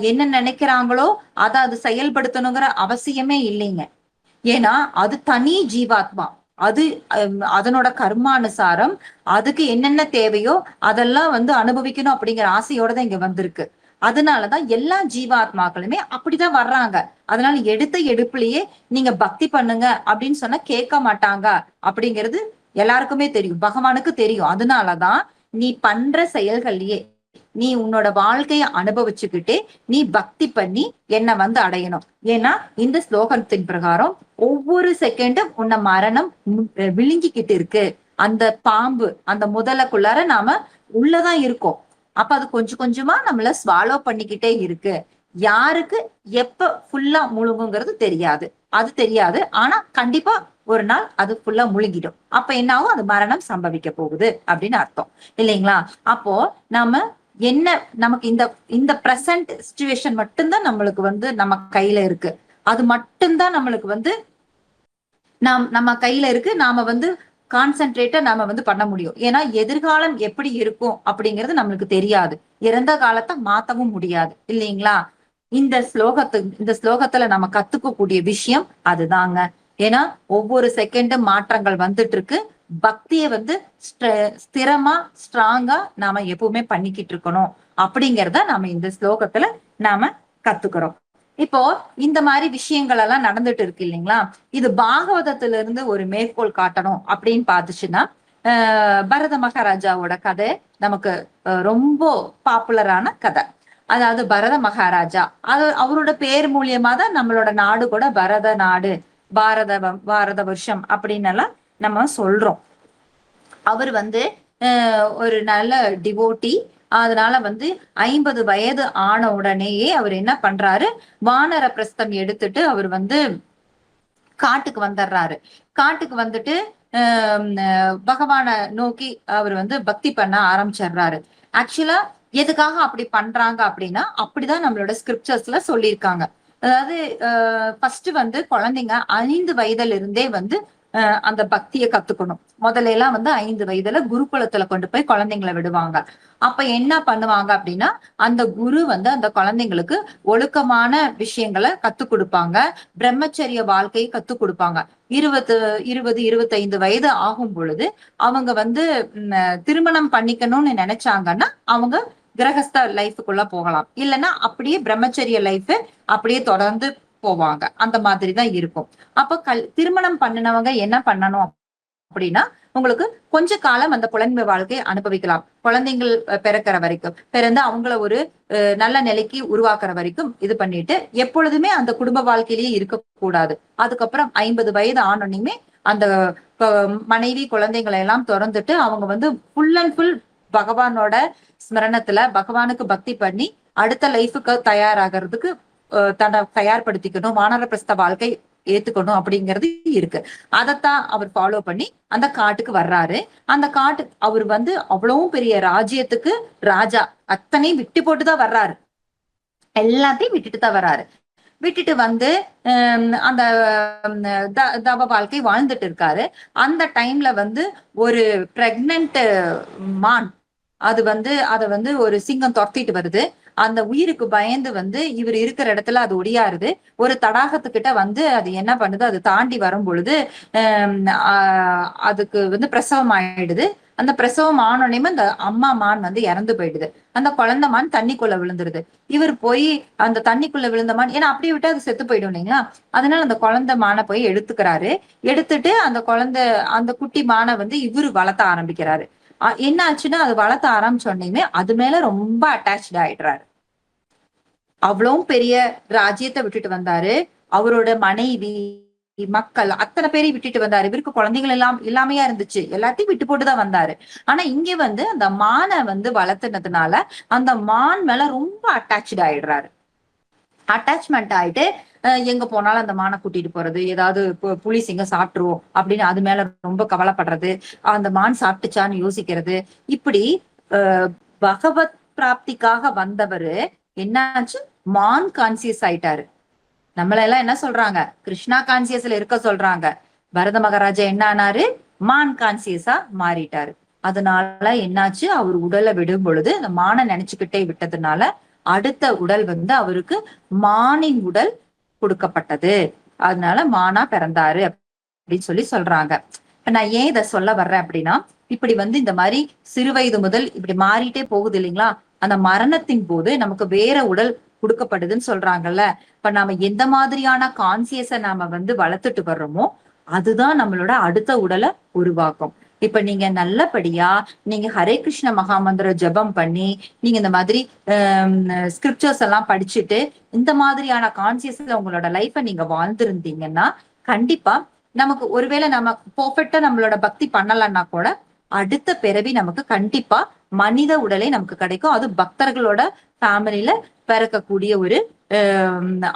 என்ன நினைக்கிறாங்களோ அதை அது செயல்படுத்தணுங்கிற அவசியமே இல்லைங்க. ஏன்னா அது தனி ஜீவாத்மா. அது அதனோட கர்மானுசாரம் அதுக்கு என்னென்ன தேவையோ அதெல்லாம் வந்து அனுபவிக்கணும் அப்படிங்கிற ஆசையோட தான் இங்க வந்திருக்கு. அதனாலதான் எல்லா ஜீவாத்மாக்களுமே அப்படிதான் வர்றாங்க. அதனால எடுத்த எடுப்புலயே நீங்க பக்தி பண்ணுங்க அப்படின்னு சொன்னா கேட்க மாட்டாங்க அப்படிங்கிறது எல்லாருக்குமே தெரியும், பகவானுக்கு தெரியும். அதனாலதான் நீ பண்ற செயல்கள்லயே நீ உன்னோட வாழ்க்கைய அனுபவிச்சுக்கிட்டே நீ பக்தி பண்ணி என்ன வந்து அடையணும். ஏன்னா இந்த ஸ்லோகத்தின் பிரகாரம் ஒவ்வொரு செகண்டும் உன்னை மரணம் விழுங்கிக்கிட்டு இருக்கு. அந்த பாம்பு அந்த முதலைக்குள்ளார நாம உள்ளதான் இருக்கோம். அப்ப அது கொஞ்சம் கொஞ்சமா நம்மள ஸ்வாலோ பண்ணிக்கிட்டே இருக்கு. யாருக்கு எப்ப ஃபுல்லா முழுங்குங்கிறது தெரியாது. அது தெரியாது. ஆனா கண்டிப்பா ஒரு நாள் அது ஃபுல்லா முழுங்கிடும். அப்ப என்ன ஆகும்? அது மரணம் சம்பவிக்க போகுது அப்படின்னு அர்த்தம் இல்லைங்களா? அப்போ நாம என்ன நமக்கு இந்த இந்த பிரசன்ட் சிச்சுவேஷன் மட்டும்தான் நம்மளுக்கு வந்து நம்ம கையில இருக்கு. அது மட்டும்தான் நம்மளுக்கு வந்து நம்ம கையில இருக்கு. நாம வந்து கான்சென்ட்ரேட்டா நாம வந்து பண்ண முடியும். ஏன்னா எதிர்காலம் எப்படி இருக்கும் அப்படிங்கிறது நம்மளுக்கு தெரியாது. இறந்த காலத்தை மாத்தவும் முடியாது இல்லைங்களா? இந்த ஸ்லோகத்துல நம்ம கத்துக்கக்கூடிய விஷயம் அதுதாங்க. ஏன்னா ஒவ்வொரு செகண்டும் மாற்றங்கள் வந்துட்டு இருக்கு. பக்திய வந்து ஸ்திரமா ஸ்ட்ராங்கா நாம எப்பவுமே பண்ணிக்கிட்டு இருக்கணும் அப்படிங்கறத நாம இந்த ஸ்லோகத்துல நாம கத்துக்கிறோம். இப்போ இந்த மாதிரி விஷயங்கள் எல்லாம் நடந்துட்டு இருக்கு இல்லைங்களா? இது பாகவதத்துல இருந்து ஒரு மேற்கோள் காட்டணும் அப்படின்னு பாத்துச்சுன்னா பரத மகாராஜாவோட கதை நமக்கு ரொம்ப பாப்புலரான கதை. அதாவது பரத மகாராஜா அவரோட பேர் மூலியமா தான் நம்மளோட நாடு கூட பரத நாடு, பாரத வருஷம் அப்படின்னு எல்லாம் நம்ம சொல்றோம். அவர் வந்து ஒரு நல்ல டிவோட்டி. அதனால வந்து 50 வயது ஆன உடனேயே அவர் என்ன பண்றாரு, வானர பிரஸ்தம் எடுத்துட்டு அவர் வந்து காட்டுக்கு வந்துடுறாரு. காட்டுக்கு வந்துட்டு பகவான நோக்கி அவர் வந்து பக்தி பண்ண ஆரம்பிச்சிடுறாரு. ஆக்சுவலா எதுக்காக அப்படி பண்றாங்க அப்படின்னா, அப்படிதான் நம்மளோட ஸ்கிரிப்சர்ஸ்ல சொல்லியிருக்காங்க. அதாவது ஃபர்ஸ்ட் வந்து குழந்தைங்க 5 வயதுல இருந்தே வந்து அந்த பக்தியை கத்துக்கணும். முதல்ல எல்லாம் வந்து 5 வயதுல குருகுலத்துல கொண்டு போய் குழந்தைங்களை விடுவாங்க. அப்ப என்ன பண்ணுவாங்க அப்படின்னா, அந்த குரு வந்து அந்த குழந்தைங்களுக்கு ஒழுக்கமான விஷயங்களை கத்து கொடுப்பாங்க. பிரம்மச்சரிய வாழ்க்கையை கத்து கொடுப்பாங்க. 25 வயது ஆகும் பொழுது அவங்க வந்து திருமணம் பண்ணிக்கணும்னு நினைச்சாங்கன்னா அவங்க கிரகஸ்த லைஃபுக்குள்ள போகலாம். இல்லைன்னா அப்படியே பிரம்மச்சரிய லைஃப் அப்படியே தொடர்ந்து போவாங்க. அந்த மாதிரிதான் இருக்கும். அப்ப திருமணம் பண்ணினவங்க என்ன பண்ணணும் அப்படின்னா, உங்களுக்கு கொஞ்ச காலம் அந்த குழந்தை வாழ்க்கை அனுபவிக்கலாம். குழந்தைங்கள் பிறக்கிற வரைக்கும், பிறந்து அவங்கள ஒரு நல்ல நிலைக்கு உருவாக்குற வரைக்கும் இது பண்ணிட்டு எப்பொழுதுமே அந்த குடும்ப வாழ்க்கையிலேயே இருக்கக்கூடாது. அதுக்கப்புறம் 50 வயது ஆனோனையுமே அந்த மனைவி குழந்தைங்களை எல்லாம் திறந்துட்டு அவங்க வந்து ஃபுல் அண்ட் ஃபுல் பகவானோட ஸ்மரணத்துல பகவானுக்கு பக்தி பண்ணி அடுத்த லைஃபுக்கு தயாராகிறதுக்கு தன்னை தயார்படுத்திக்கணும். வானரப்பிரஸ்த வாழ்க்கை ஏத்துக்கணும் அப்படிங்கிறது இருக்கு. அதைத்தான் அவர் ஃபாலோ பண்ணி அந்த காட்டுக்கு வர்றாரு. அந்த காட்டு அவர் வந்து அவ்வளவும் பெரிய ராஜ்யத்துக்கு ராஜா. அத்தனையும் விட்டு போட்டுதான் வர்றாரு. எல்லாத்தையும் விட்டுட்டு தான் வர்றாரு. விட்டுட்டு வந்து அந்த தவ வாழ்க்கை வாழ்ந்துட்டு இருக்காரு. அந்த டைம்ல வந்து ஒரு பிரெக்னன்ட் மான் அதை வந்து ஒரு சிங்கம் துரத்திட்டு வருது. அந்த உயிருக்கு பயந்து வந்து இவர் இருக்கிற இடத்துல அது ஒடியாருது. ஒரு தடாகத்துக்கிட்ட வந்து அது என்ன பண்ணுது, அது தாண்டி வரும் பொழுது அதுக்கு வந்து பிரசவம் ஆயிடுது. அந்த பிரசவம் ஆனோடனே அந்த அம்மா மான் வந்து இறந்து போயிடுது. அந்த குழந்தை மான் தண்ணிக்குள்ள விழுந்துருது. இவர் போய் அந்த தண்ணிக்குள்ள விழுந்த மான், ஏன்னா அப்படியே விட்டா அது செத்து போயிடும் இல்லைங்களா? அதனால அந்த குழந்தை மானை போய் எடுத்துக்கிறாரு. எடுத்துட்டு அந்த குட்டி மானை வந்து இவரு வளர்த்த ஆரம்பிக்கிறாரு. என்ன ஆச்சுன்னா, அது வளர்த்த ஆரம்பிச்சோடனே அது மேல ரொம்ப அட்டாச்ட் ஆயிடுறாரு. அவ்வளவும் பெரிய ராஜ்யத்தை விட்டுட்டு வந்தாரு. அவரோட மனைவி மக்கள் அத்தனை பேரையும் விட்டுட்டு வந்தாரு. இவருக்கு குழந்தைகள் எல்லாம் இல்லாமையா இருந்துச்சு. எல்லாத்தையும் விட்டு போட்டுதான் வந்தாரு. ஆனா இங்க வந்து அந்த மானை வந்து வளர்த்துனதுனால அந்த மான் மேல ரொம்ப அட்டாச்ட் ஆயிடுறாரு. அட்டாச்மெண்ட் ஆயிட்டு எங்க போனாலும் அந்த மானை கூட்டிட்டு போறது, ஏதாவது புலி சிங்கம் சாப்பிட்டுருவோம் அப்படின்னு அது மேல ரொம்ப கவலைப்படுறது, அந்த மான் சாப்பிட்டுச்சான்னு யோசிக்கிறது. இப்படி பகவத் பிராப்திக்காக வந்தவரு என்னாச்சு, மான் கான்சியஸ் ஆயிட்டாரு. நம்மள எல்லாம் என்ன சொல்றாங்க, கிருஷ்ணா கான்சியஸ்ல இருக்க சொல்றாங்க. பரத மகாராஜா என்ன ஆனாரு, மான் கான்சியஸா மாறிட்டாரு. அதனால என்னாச்சு, அவர் உடலை விடும் பொழுது அந்த மானை நினைச்சுக்கிட்டே விட்டதுனால அடுத்த உடல் வந்து அவருக்கு மானின் உடல் கொடுக்கப்பட்டது. அதனால மானா பிறந்தாரு அப்படின்னு சொல்லி சொல்றாங்க. இப்ப நான் ஏன் இதை சொல்ல வர்றேன் அப்படின்னா, இப்படி வந்து இந்த மாதிரி சிறு வயது முதல் இப்படி மாறிட்டே போகுது இல்லைங்களா? அந்த மரணத்தின் போது நமக்கு வேற உடல் கொடுக்கப்படுதுன்னு சொல்றாங்கல்ல. இப்ப நாம எந்த மாதிரியான கான்சியஸ நாம வந்து வளர்த்துட்டு வர்றோமோ அதுதான் நம்மளோட அடுத்த உடலை உருவாக்கும். இப்ப நீங்க நல்லபடியா நீங்க ஹரே கிருஷ்ண மகாமந்திர ஜபம் பண்ணி நீங்க இந்த மாதிரி ஸ்கிரிப்சர்ஸ் எல்லாம் படிச்சுட்டு இந்த மாதிரியான கான்சியஸ்ல உங்களோட லைஃப நீங்க வாழ்ந்திருந்தீங்கன்னா கண்டிப்பா நமக்கு ஒருவேளை நம்ம பெர்ஃபெக்ட்டா நம்மளோட பக்தி பண்ணலன்னா கூட அடுத்த பிறவி நமக்கு கண்டிப்பா மனித உடலே நமக்கு கிடைக்கும். அது பக்தர்களோட ஃபேமிலியில பிறக்கக்கூடிய ஒரு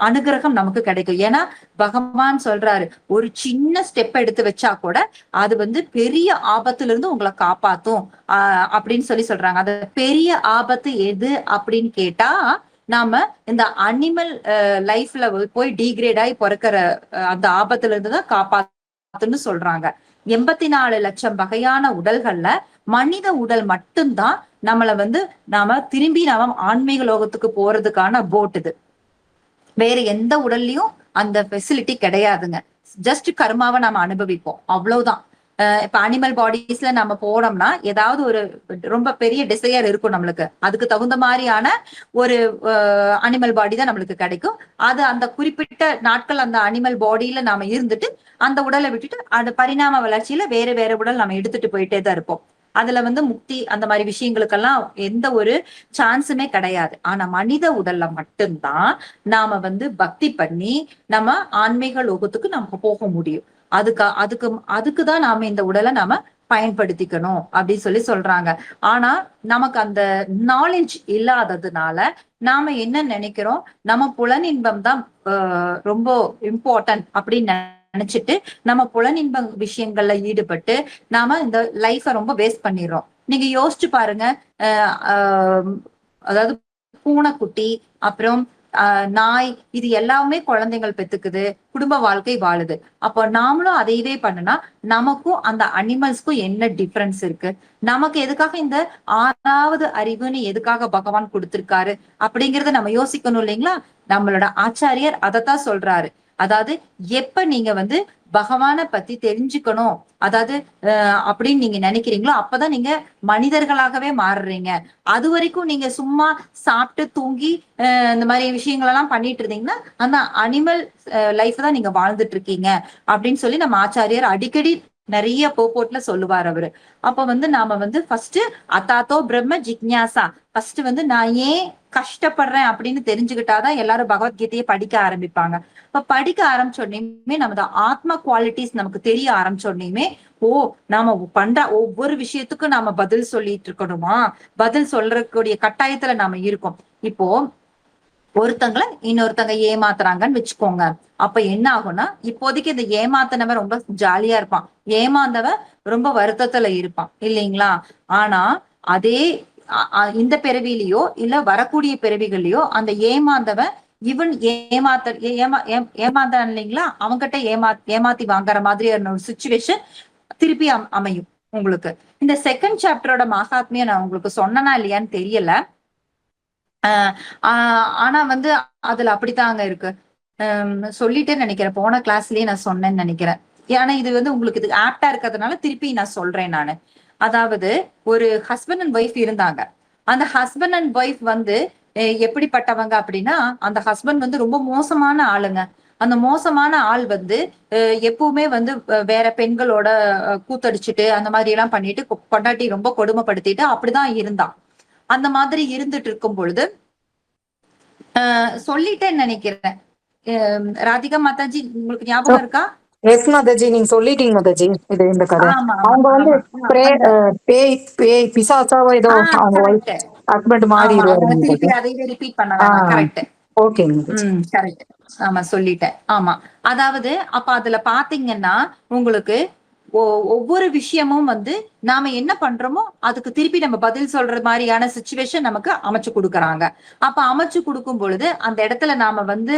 அனுகிரகம் நமக்கு கிடைக்கும். ஏன்னா பகவான் சொல்றாரு ஒரு சின்ன ஸ்டெப் எடுத்து வச்சா கூட அது வந்து பெரிய ஆபத்துல இருந்து உங்களை காப்பாத்தும் அப்படின்னு சொல்றாங்க. அது பெரிய ஆபத்து எது அப்படின்னு கேட்டா நாம இந்த அனிமல் லைஃப்ல போய் டீக்ரேட் ஆகி பிறக்கிற அந்த ஆபத்துல இருந்து தான் காப்பாத்துன்னு சொல்றாங்க. 84 லட்சம் வகையான உடல்கள்ல மனித உடல் மட்டும்தான் நம்மள வந்து நாம திரும்பி நாம ஆன்மீக லோகத்துக்கு போறதுக்கான போட் இது. வேற எந்த உடல்லயும் அந்த ஃபெசிலிட்டி கிடையாதுங்க. ஜஸ்ட் கர்மாவை நாம அனுபவிப்போம், அவ்வளவுதான். இப்ப அனிமல் பாடிஸ்ல நம்ம போனோம்னா ஏதாவது ஒரு ரொம்ப பெரிய டிசையர் இருக்கும் நம்மளுக்கு, அதுக்கு தகுந்த மாதிரியான ஒரு அனிமல் பாடி தான் நம்மளுக்கு கிடைக்கும். அது அந்த குறிப்பிட்ட நாட்கள் அந்த அனிமல் பாடியில நாம இருந்துட்டு அந்த உடலை விட்டுட்டு அந்த பரிணாம வளர்ச்சியில வேற வேற உடல் நம்ம எடுத்துட்டு போயிட்டே தான் இருப்போம். அதுல வந்து முக்தி அந்த மாதிரி விஷயங்களுக்கெல்லாம் எந்த ஒரு சான்ஸுமே கிடையாது. ஆனா மனித உடல்ல மட்டும்தான் நாம வந்து பக்தி பண்ணி நம்ம ஆன்மீக லோகத்துக்கு நமக்கு போக முடியும். அதுக்குதான் நாம இந்த உடலை நாம பயன்படுத்திக்கணும் அப்படின்னு சொல்றாங்க. ஆனா நமக்கு அந்த நாலேஜ் இல்லாததுனால நாம என்ன நினைக்கிறோம், நம்ம புலனின்பம் தான் ரொம்ப இம்பார்ட்டன்ட் அப்படின்னு நினைச்சிட்டு நம்ம புலனின்ப விஷயங்கள்ல ஈடுபட்டு நாம இந்த லைஃப ரொம்ப வேஸ்ட் பண்ணிடுறோம். நீங்க யோசிச்சு பாருங்க. அதாவது பூனைக்குட்டி அப்புறம் நாய் இது எல்லாமே குழந்தைகள் பெத்துக்குது, குடும்ப வாழ்க்கை வாழுது. அப்போ நாமளும் அதையவே பண்ணுனா நமக்கும் அந்த அனிமல்ஸ்க்கும் என்ன டிஃபரன்ஸ் இருக்கு? நமக்கு எதுக்காக இந்த 6வது அறிவுன்னு எதுக்காக பகவான் கொடுத்திருக்காரு அப்படிங்கறத நம்ம யோசிக்கணும் இல்லைங்களா? நம்மளோட ஆச்சாரியர் அதைத்தான் சொல்றாரு. அதாவது எப்ப நீங்க வந்து பகவானை பத்தி தெரிஞ்சுக்கணும் அதாவது அப்படின்னு நீங்க நினைக்கிறீங்களோ அப்பதான் நீங்க மனிதர்களாகவே மாறுறீங்க. அது வரைக்கும் நீங்க சும்மா சாப்பிட்டு தூங்கி இந்த மாதிரி விஷயங்கள் எல்லாம் பண்ணிட்டு இருந்தீங்கன்னா அந்த அனிமல் லைஃப் தான் நீங்க வாழ்ந்துட்டு இருக்கீங்க அப்படின்னு சொல்லி நம்ம ஆச்சாரியர் அடிக்கடி நிறைய போட்ல சொல்லுவார் அவரு. அப்ப வந்து நாம வந்து ஃபர்ஸ்ட் அத்தாத்தோ பிரம்ம ஜிக்ஞாசா, ஃபர்ஸ்ட் வந்து நான் ஏன் கஷ்டப்படுறேன் அப்படின்னு தெரிஞ்சுக்கிட்டாதான் எல்லாரும் பகவத்கீதையை படிக்க ஆரம்பிப்பாங்க. இப்ப படிக்க ஆரம்பிச்சோடனே நமது ஆத்ம குவாலிட்டிஸ் நமக்கு தெரிய ஆரம்பிச்சோடனே ஓ நாம பண்ற ஒவ்வொரு விஷயத்துக்கும் நாம பதில் சொல்லிட்டு இருக்கணுமா, பதில் சொல்றக்கூடிய கட்டாயத்துல நாம இருக்கோம். இப்போ ஒருத்தங்களை இன்னொருத்தங்க ஏமாத்துறாங்கன்னு வச்சுக்கோங்க. அப்ப என்ன ஆகும்னா இப்போதைக்கு இந்த ஏமாத்தனவன் ரொம்ப ஜாலியா இருப்பான், ஏமாந்தவன் ரொம்ப வருத்தத்துல இருப்பான் இல்லைங்களா? ஆனா அதே இந்த பிறவிலையோ இல்ல வரக்கூடிய பிறவிகளையோ அந்த ஏமாந்தவன் இவன் ஏமாந்தான் இல்லைங்களா, அவங்கிட்ட ஏமாத்தி வாங்குற மாதிரியான ஒரு சுச்சுவேஷன் திருப்பி அமையும் உங்களுக்கு. இந்த செகண்ட் சாப்டரோட மகாத்மியம் நான் உங்களுக்கு சொன்னனா இல்லையான்னு தெரியல. ஆனா வந்து அதுல அப்படித்தாங்க இருக்கு. சொல்லிட்டே நினைக்கிறேன், போன கிளாஸ்லயே நான் சொன்னேன்னு நினைக்கிறேன். ஏன்னா இது வந்து உங்களுக்கு இது ஆப்டா இருக்கிறதுனால திருப்பி நான் சொல்றேன் நானு. அதாவது ஒரு ஹஸ்பண்ட் அண்ட் ஒய்ஃப் இருந்தாங்க. அந்த ஹஸ்பண்ட் அண்ட் ஒய்ஃப் வந்து எப்படிப்பட்டவங்க அப்படின்னா அந்த ஹஸ்பண்ட் வந்து ரொம்ப மோசமான ஆளுங்க. அந்த மோசமான ஆள் வந்து எப்பவுமே வந்து வேற பெண்களோட கூத்தடிச்சுட்டு அந்த மாதிரி எல்லாம் பண்ணிட்டு பொண்டாட்டி ரொம்ப கொடுமைப்படுத்திட்டு அப்படிதான் இருந்தான். அந்த மாதிரி இருந்துட்டு இருக்கும் பொழுது சொல்லிட்டேன்னு நினைக்கிறேன். ராதிகா மாதாஜி உங்களுக்கு ஞாபகம் இருக்கா? எஸ் மாதாஜி, நீங்க சொல்லிட்டீங்க மாதாஜி. இது இந்த கதை அவங்க வந்து பேய் பிசாசாவோ ஏதோ அவங்க ஹஸ்பண்ட் மாறிடுவாரு. திருப்பி அதையே ரிப்பீட் பண்ண வேணாம். கரெக்ட். ஓகே. கரெக்ட். ஆமா சொல்லிட்டேன். ஆமா அதாவது அப்ப அதுல பாத்தீங்கன்னா உங்களுக்கு ஒவ்வொரு விஷயமும் வந்து நாம என்ன பண்றோமோ அதுக்கு திருப்பி நம்ம பதில் சொல்ற மாதிரியான சிச்சுவேஷன் நமக்கு அமைச்சு கொடுக்குறாங்க. அப்ப அமைச்சு கொடுக்கும் பொழுது அந்த இடத்துல நாம வந்து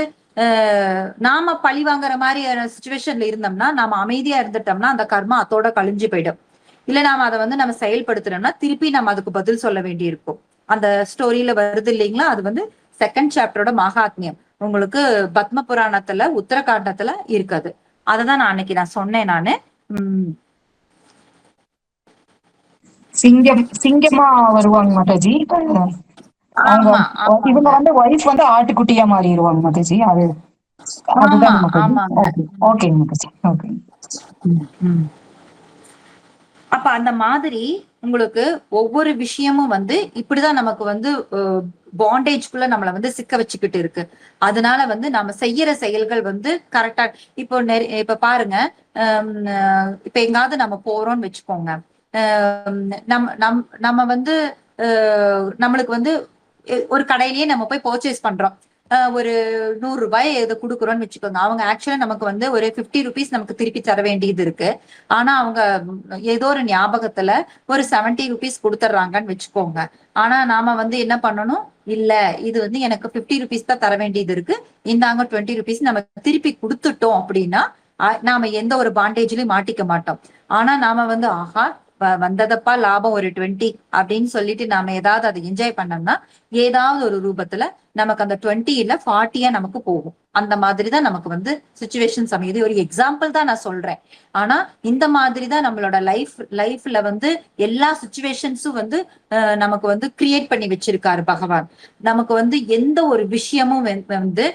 நாம பழி வாங்குற மாதிரியான சிச்சுவேஷன்ல இருந்தோம்னா நாம அமைதியா இருந்துட்டோம்னா அந்த கர்மா அதோட கழிஞ்சு போயிடும். இல்ல நாம அதை வந்து நம்ம செயல்படுத்துறோம்னா திருப்பி நம்ம அதுக்கு பதில் சொல்ல வேண்டி இருக்கும். அந்த ஸ்டோரியில வருது இல்லைங்களா, அது வந்து செகண்ட் சாப்டரோட மகாத்மியம் உங்களுக்கு பத்ம புராணத்துல உத்தரகாண்டத்துல இருக்காது. அததான் நான் அன்னைக்கு நான் சொன்னேன் நானு. சிங்கமா வருவாங்க மாதாஜி. இவங்க வந்து வைஃப் வந்து ஆட்டுக்குட்டியா மாறிடுவாங்க மாதாஜி. அதுதான் மாதாஜி. ஓகே மாதாஜி. ஓகே. அப்ப அந்த மாதிரி உங்களுக்கு ஒவ்வொரு விஷயமும் வந்து இப்படிதான் நமக்கு வந்து பாண்டேஜ்குள்ள நம்மளை வந்து சிக்க வச்சுக்கிட்டு இருக்கு. அதனால வந்து நம்ம செய்யற செயல்கள் வந்து கரெக்டா இப்போ இப்ப பாருங்க, இப்ப எங்காவது நம்ம போறோம்னு வச்சுக்கோங்க. நம்ம வந்து நம்மளுக்கு வந்து ஒரு கடையிலேயே நம்ம போய் பர்ச்சேஸ் பண்றோம். ஒரு 100 ரூபாய் இதை கொடுக்குறோம்னு வச்சுக்கோங்க. அவங்க ஆக்சுவலா நமக்கு வந்து ஒரு 50 rupees நமக்கு திருப்பி தர வேண்டியது இருக்கு. ஆனா அவங்க ஏதோ ஒரு ஞாபகத்துல ஒரு 70 rupees கொடுத்துட்றாங்கன்னு வச்சுக்கோங்க. ஆனா நாம வந்து என்ன பண்ணணும், இல்ல இது வந்து எனக்கு 50 rupees தான் தர வேண்டியது இருக்கு, இந்தாங்க 20 rupees நம்ம திருப்பி கொடுத்துட்டோம் அப்படின்னா நாம எந்த ஒரு பாண்டேஜ்லயும் மாட்டிக்க மாட்டோம். ஆனா நாம வந்து ஆஹா வந்ததப்பா லாபம் ஒரு 20 அப்படின்னு சொல்லிட்டு நாம ஏதாவது அதை என்ஜாய் பண்ணோம்னா ஏதாவது ஒரு ரூபத்துல நமக்கு அந்த 20 இல்ல 40 நமக்கு போகும். அந்த மாதிரிதான் நமக்கு வந்து சுச்சுவேஷன்ஸ் அமையுது. ஒரு எக்ஸாம்பிள் தான் நான் சொல்றேன். ஆனா இந்த மாதிரிதான் நம்மளோட லைஃப்ல வந்து எல்லா சுச்சுவேஷன்ஸும் வந்து நமக்கு வந்து கிரியேட் பண்ணி வச்சிருக்காரு பகவான். நமக்கு வந்து எந்த ஒரு விஷயமும் வந்து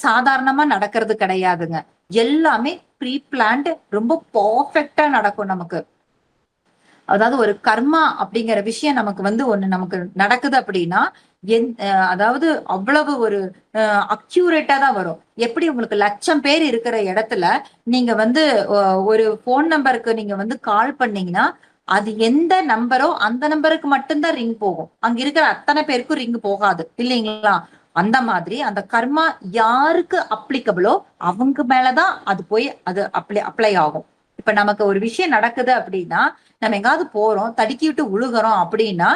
சாதாரணமா நடக்கிறது கிடையாதுங்க. எல்லாமே ப்ரீ பிளான்ட், ரொம்ப பர்ஃபெக்டா நடக்கும் நமக்கு. அதாவது ஒரு கர்மா அப்படிங்கிற விஷயம் நமக்கு வந்து ஒண்ணு நமக்கு நடக்குது அப்படின்னா அதாவது அவ்வளவு ஒரு அக்யூரேட்டா தான் வரும். எப்படி உங்களுக்கு 1,00,000 பேர் இருக்கிற இடத்துல நீங்க வந்து ஒரு போன் நம்பருக்கு நீங்க வந்து கால் பண்ணீங்கன்னா அது எந்த நம்பரோ அந்த நம்பருக்கு மட்டும்தான் ரிங் போகும். அங்க இருக்கிற அத்தனை பேருக்கும் ரிங் போகாது இல்லைங்களா? அந்த மாதிரி அந்த கர்மா யாருக்கு அப்ளிகபிளோ அவங்க மேலதான் அது போய் அது அப்ளை ஆகும். இப்ப நமக்கு ஒரு விஷயம் நடக்குது அப்படின்னா, நம்ம எங்காவது போறோம், தடுக்கி விட்டு உழுகுறோம் அப்படின்னா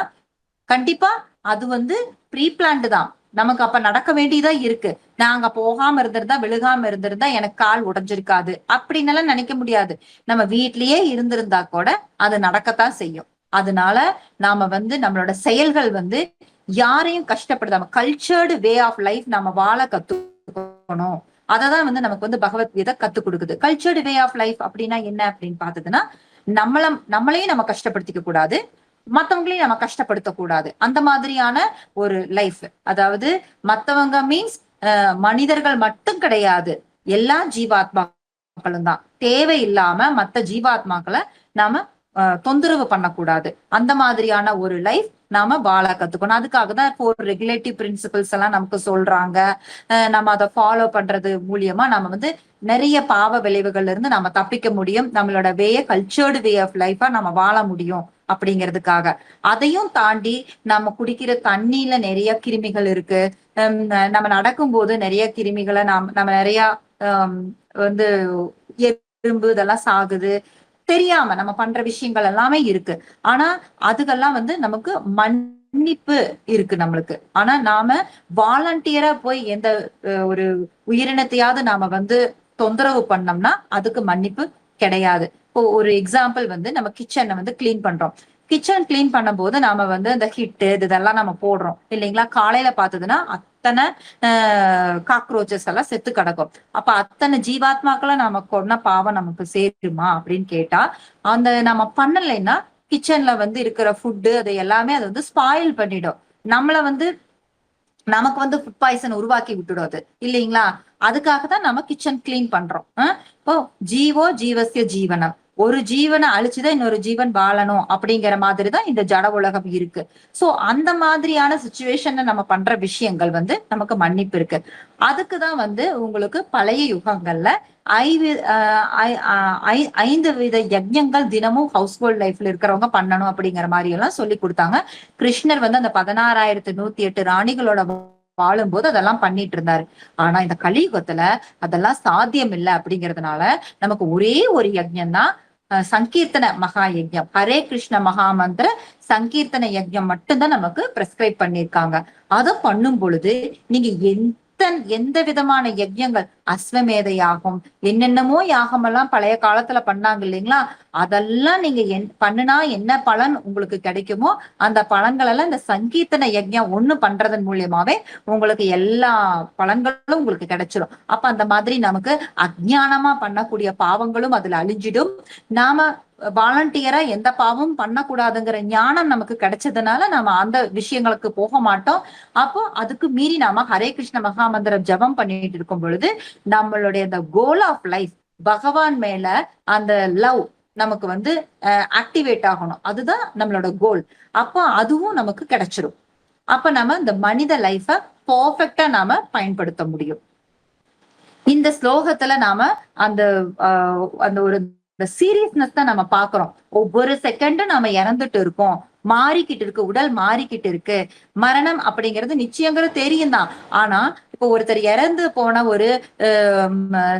கண்டிப்பா அது வந்து ப்ரீ பிளான்டு தான். நமக்கு அப்ப நடக்க வேண்டியதா இருக்கு. நாங்க போகாம இருந்திருந்தா, விழுகாம இருந்திருந்தா எனக்கு கால் உடைஞ்சிருக்காது அப்படின்னு எல்லாம் நினைக்க முடியாது. நம்ம வீட்லயே இருந்திருந்தா கூட அது நடக்கத்தான் செய்யும். அதனால நாம வந்து நம்மளோட செயல்கள் வந்து யாரையும் கஷ்டப்படுத்தாம கல்ச்சர்டு வே ஆஃப் லைஃப் நம்ம வாழ கத்துக்கணும். அததான் வந்து நமக்கு வந்து பகவத்கீதை கத்து கொடுக்குது. கல்ச்சர்டு வே ஆஃப் லைஃப் அப்படின்னா என்ன அப்படின்னு பார்த்ததுன்னா, நம்மளையும் நம்ம கஷ்டப்படுத்திக்க கூடாது, மத்தவங்களையும் நம்ம கஷ்டப்படுத்த கூடாது. அந்த மாதிரியான ஒரு லைஃப். அதாவது மத்தவங்க மீன்ஸ் மனிதர்கள் மட்டும் கிடையாது, எல்லா ஜீவாத்மாக்களும் தான். தேவையில்லாம மத்த ஜீவாத்மாக்களை நாம தொந்தரவு பண்ணக்கூடாது. அந்த மாதிரியான ஒரு லைஃப் நாம வாழ கத்துக்கணும். அதுக்காக தான் இப்போ ஒரு ரெகுலேட்டிவ் பிரின்சிபல்ஸ் எல்லாம் நமக்கு சொல்றாங்க. நம்ம அதை ஃபாலோ பண்றது மூலியமா நம்ம வந்து நிறைய பாவ விளைவுகள்ல இருந்து நம்ம தப்பிக்க முடியும். நம்மளோட கல்ச்சர்டு வே ஆஃப் லைஃபா நம்ம வாழ முடியும் அப்படிங்கிறதுக்காக. அதையும் தாண்டி நம்ம குடிக்கிற தண்ணியில நிறைய கிருமிகள் இருக்கு. நம்ம நடக்கும் போது நிறைய கிருமிகளை நம்ம நிறைய வந்து எறும்பு இதெல்லாம் சாகுது. தெரியாம நம்ம பண்ற விஷயங்கள் எல்லாமே இருக்கு. ஆனா அதுக்கெல்லாம் வந்து நமக்கு மன்னிப்பு இருக்கு நம்மளுக்கு. ஆனா நாம வாலண்டியரா போய் எந்த ஒரு உயிரினத்தையாவது நாம வந்து தொந்தரவு பண்ணோம்னா அதுக்கு மன்னிப்பு கிடையாது. இப்போ ஒரு எக்ஸாம்பிள் வந்து நம்ம கிச்சனை வந்து கிளீன் பண்றோம். கிச்சன் கிளீன் பண்ணும் போது நாம வந்து இந்த ஹிட்டு இதெல்லாம் நம்ம போடுறோம் இல்லைங்களா? காலையில பார்த்ததுன்னா அத்தனை காக்ரோச்சஸ் எல்லாம் செத்து கிடக்கும். அப்ப அத்தனை ஜீவாத்மாக்களை நாம கொன்ன பாவம் நமக்கு சேருமா அப்படின்னு கேட்டா, அந்த நம்ம பண்ணலைன்னா கிச்சன்ல வந்து இருக்கிற ஃபுட்டு அதை எல்லாமே அது வந்து ஸ்பாயில் பண்ணிடும். நம்மள வந்து நமக்கு வந்து ஃபுட் பாய்சன் உருவாக்கி விட்டுடும் அது இல்லைங்களா? அதுக்காக தான் நம்ம கிச்சன் கிளீன் பண்றோம். இப்போ ஜீவோ ஜீவசிய ஜீவனம், ஒரு ஜீவனை அழிச்சுதான் இன்னொரு ஜீவன் வாழணும் அப்படிங்கிற மாதிரிதான் இந்த ஜட உலகம் இருக்கு. சோ அந்த மாதிரியான சுச்சுவேஷன்ல நம்ம பண்ற விஷயங்கள் வந்து நமக்கு மன்னிப்பு இருக்கு. அதுக்குதான் வந்து உங்களுக்கு பழைய யுகங்கள்ல 5 வித யஜ்ஞங்கள் தினமும் ஹவுஸ் ஹோல்ட் லைஃப்ல இருக்கிறவங்க பண்ணணும் அப்படிங்கிற மாதிரி எல்லாம் சொல்லி கொடுத்தாங்க. கிருஷ்ணர் வந்து அந்த 16,108 ராணிகளோட வாழும்போது அதெல்லாம் பண்ணிட்டு இருந்தாரு. ஆனா இந்த கலியுகத்துல அதெல்லாம் சாத்தியம் இல்லை அப்படிங்கிறதுனால நமக்கு ஒரே ஒரு யஜ்ஞம் தான், சங்கீர்த்தன மகா யஜ்ஞம். ஹரே கிருஷ்ண மகா மந்திர சங்கீர்த்தன யஜ்ஞம் மட்டும்தான் நமக்கு பிரெஸ்கிரைப் பண்ணிருக்காங்க. அதை பண்ணும் பொழுது நீங்க எந்த விதமான யஜ்யங்கள், அஸ்வமேத யாகம், என்னென்னமோ யாகம் எல்லாம் பழைய காலத்துல பண்ணாங்க இல்லைங்களா? அதெல்லாம் நீங்க பண்ணுனா என்ன பலன் உங்களுக்கு கிடைக்குமோ அந்த பலன்கள் எல்லாம் இந்த சங்கீர்த்தன யஜ்யம் ஒண்ணு பண்றதன் மூலியமாவே உங்களுக்கு எல்லா பலன்களும் உங்களுக்கு கிடைச்சிடும். அப்ப அந்த மாதிரி நமக்கு அஜ்ஞானமா பண்ணக்கூடிய பாவங்களும் அதுல அழிஞ்சிடும். நாம வாலண்டியரா எந்த பாவமும் பண்ணக்கூடாதுங்கிற ஞானம் நமக்கு கிடைச்சதுனால நாம அந்த விஷயங்களுக்கு போக மாட்டோம். அப்போ அதுக்கு மீறி நாம ஹரே கிருஷ்ண மகாமந்திரம் ஜபம் பண்ணிட்டு இருக்கும் பொழுது நம்மளுடைய அந்த கோல் ஆஃப் லைஃப், பகவான் மேல அந்த லவ், நமக்கு வந்து ஆக்டிவேட் ஆகணும். அதுதான் நம்மளோட கோல். அப்போ அதுவும் நமக்கு கிடைச்சிரும். அப்ப நம்ம இந்த மனித லைஃப பர்ஃபெக்டா நாம பயன்படுத்த முடியும். இந்த ஸ்லோகத்துல நாம அந்த அந்த ஒரு சீரியஸ்னஸ் தான் நம்ம பாக்குறோம். ஒவ்வொரு செகண்டும் நாம இறந்துட்டு இருக்கோம், மாறிக்கிட்டு இருக்கு, உடல் மாறிக்கிட்டு இருக்கு. மரணம் அப்படிங்கிறது நிச்சயங்கிறது தெரியும் தான். ஆனா இப்போ ஒருத்தர் இறந்து போன ஒரு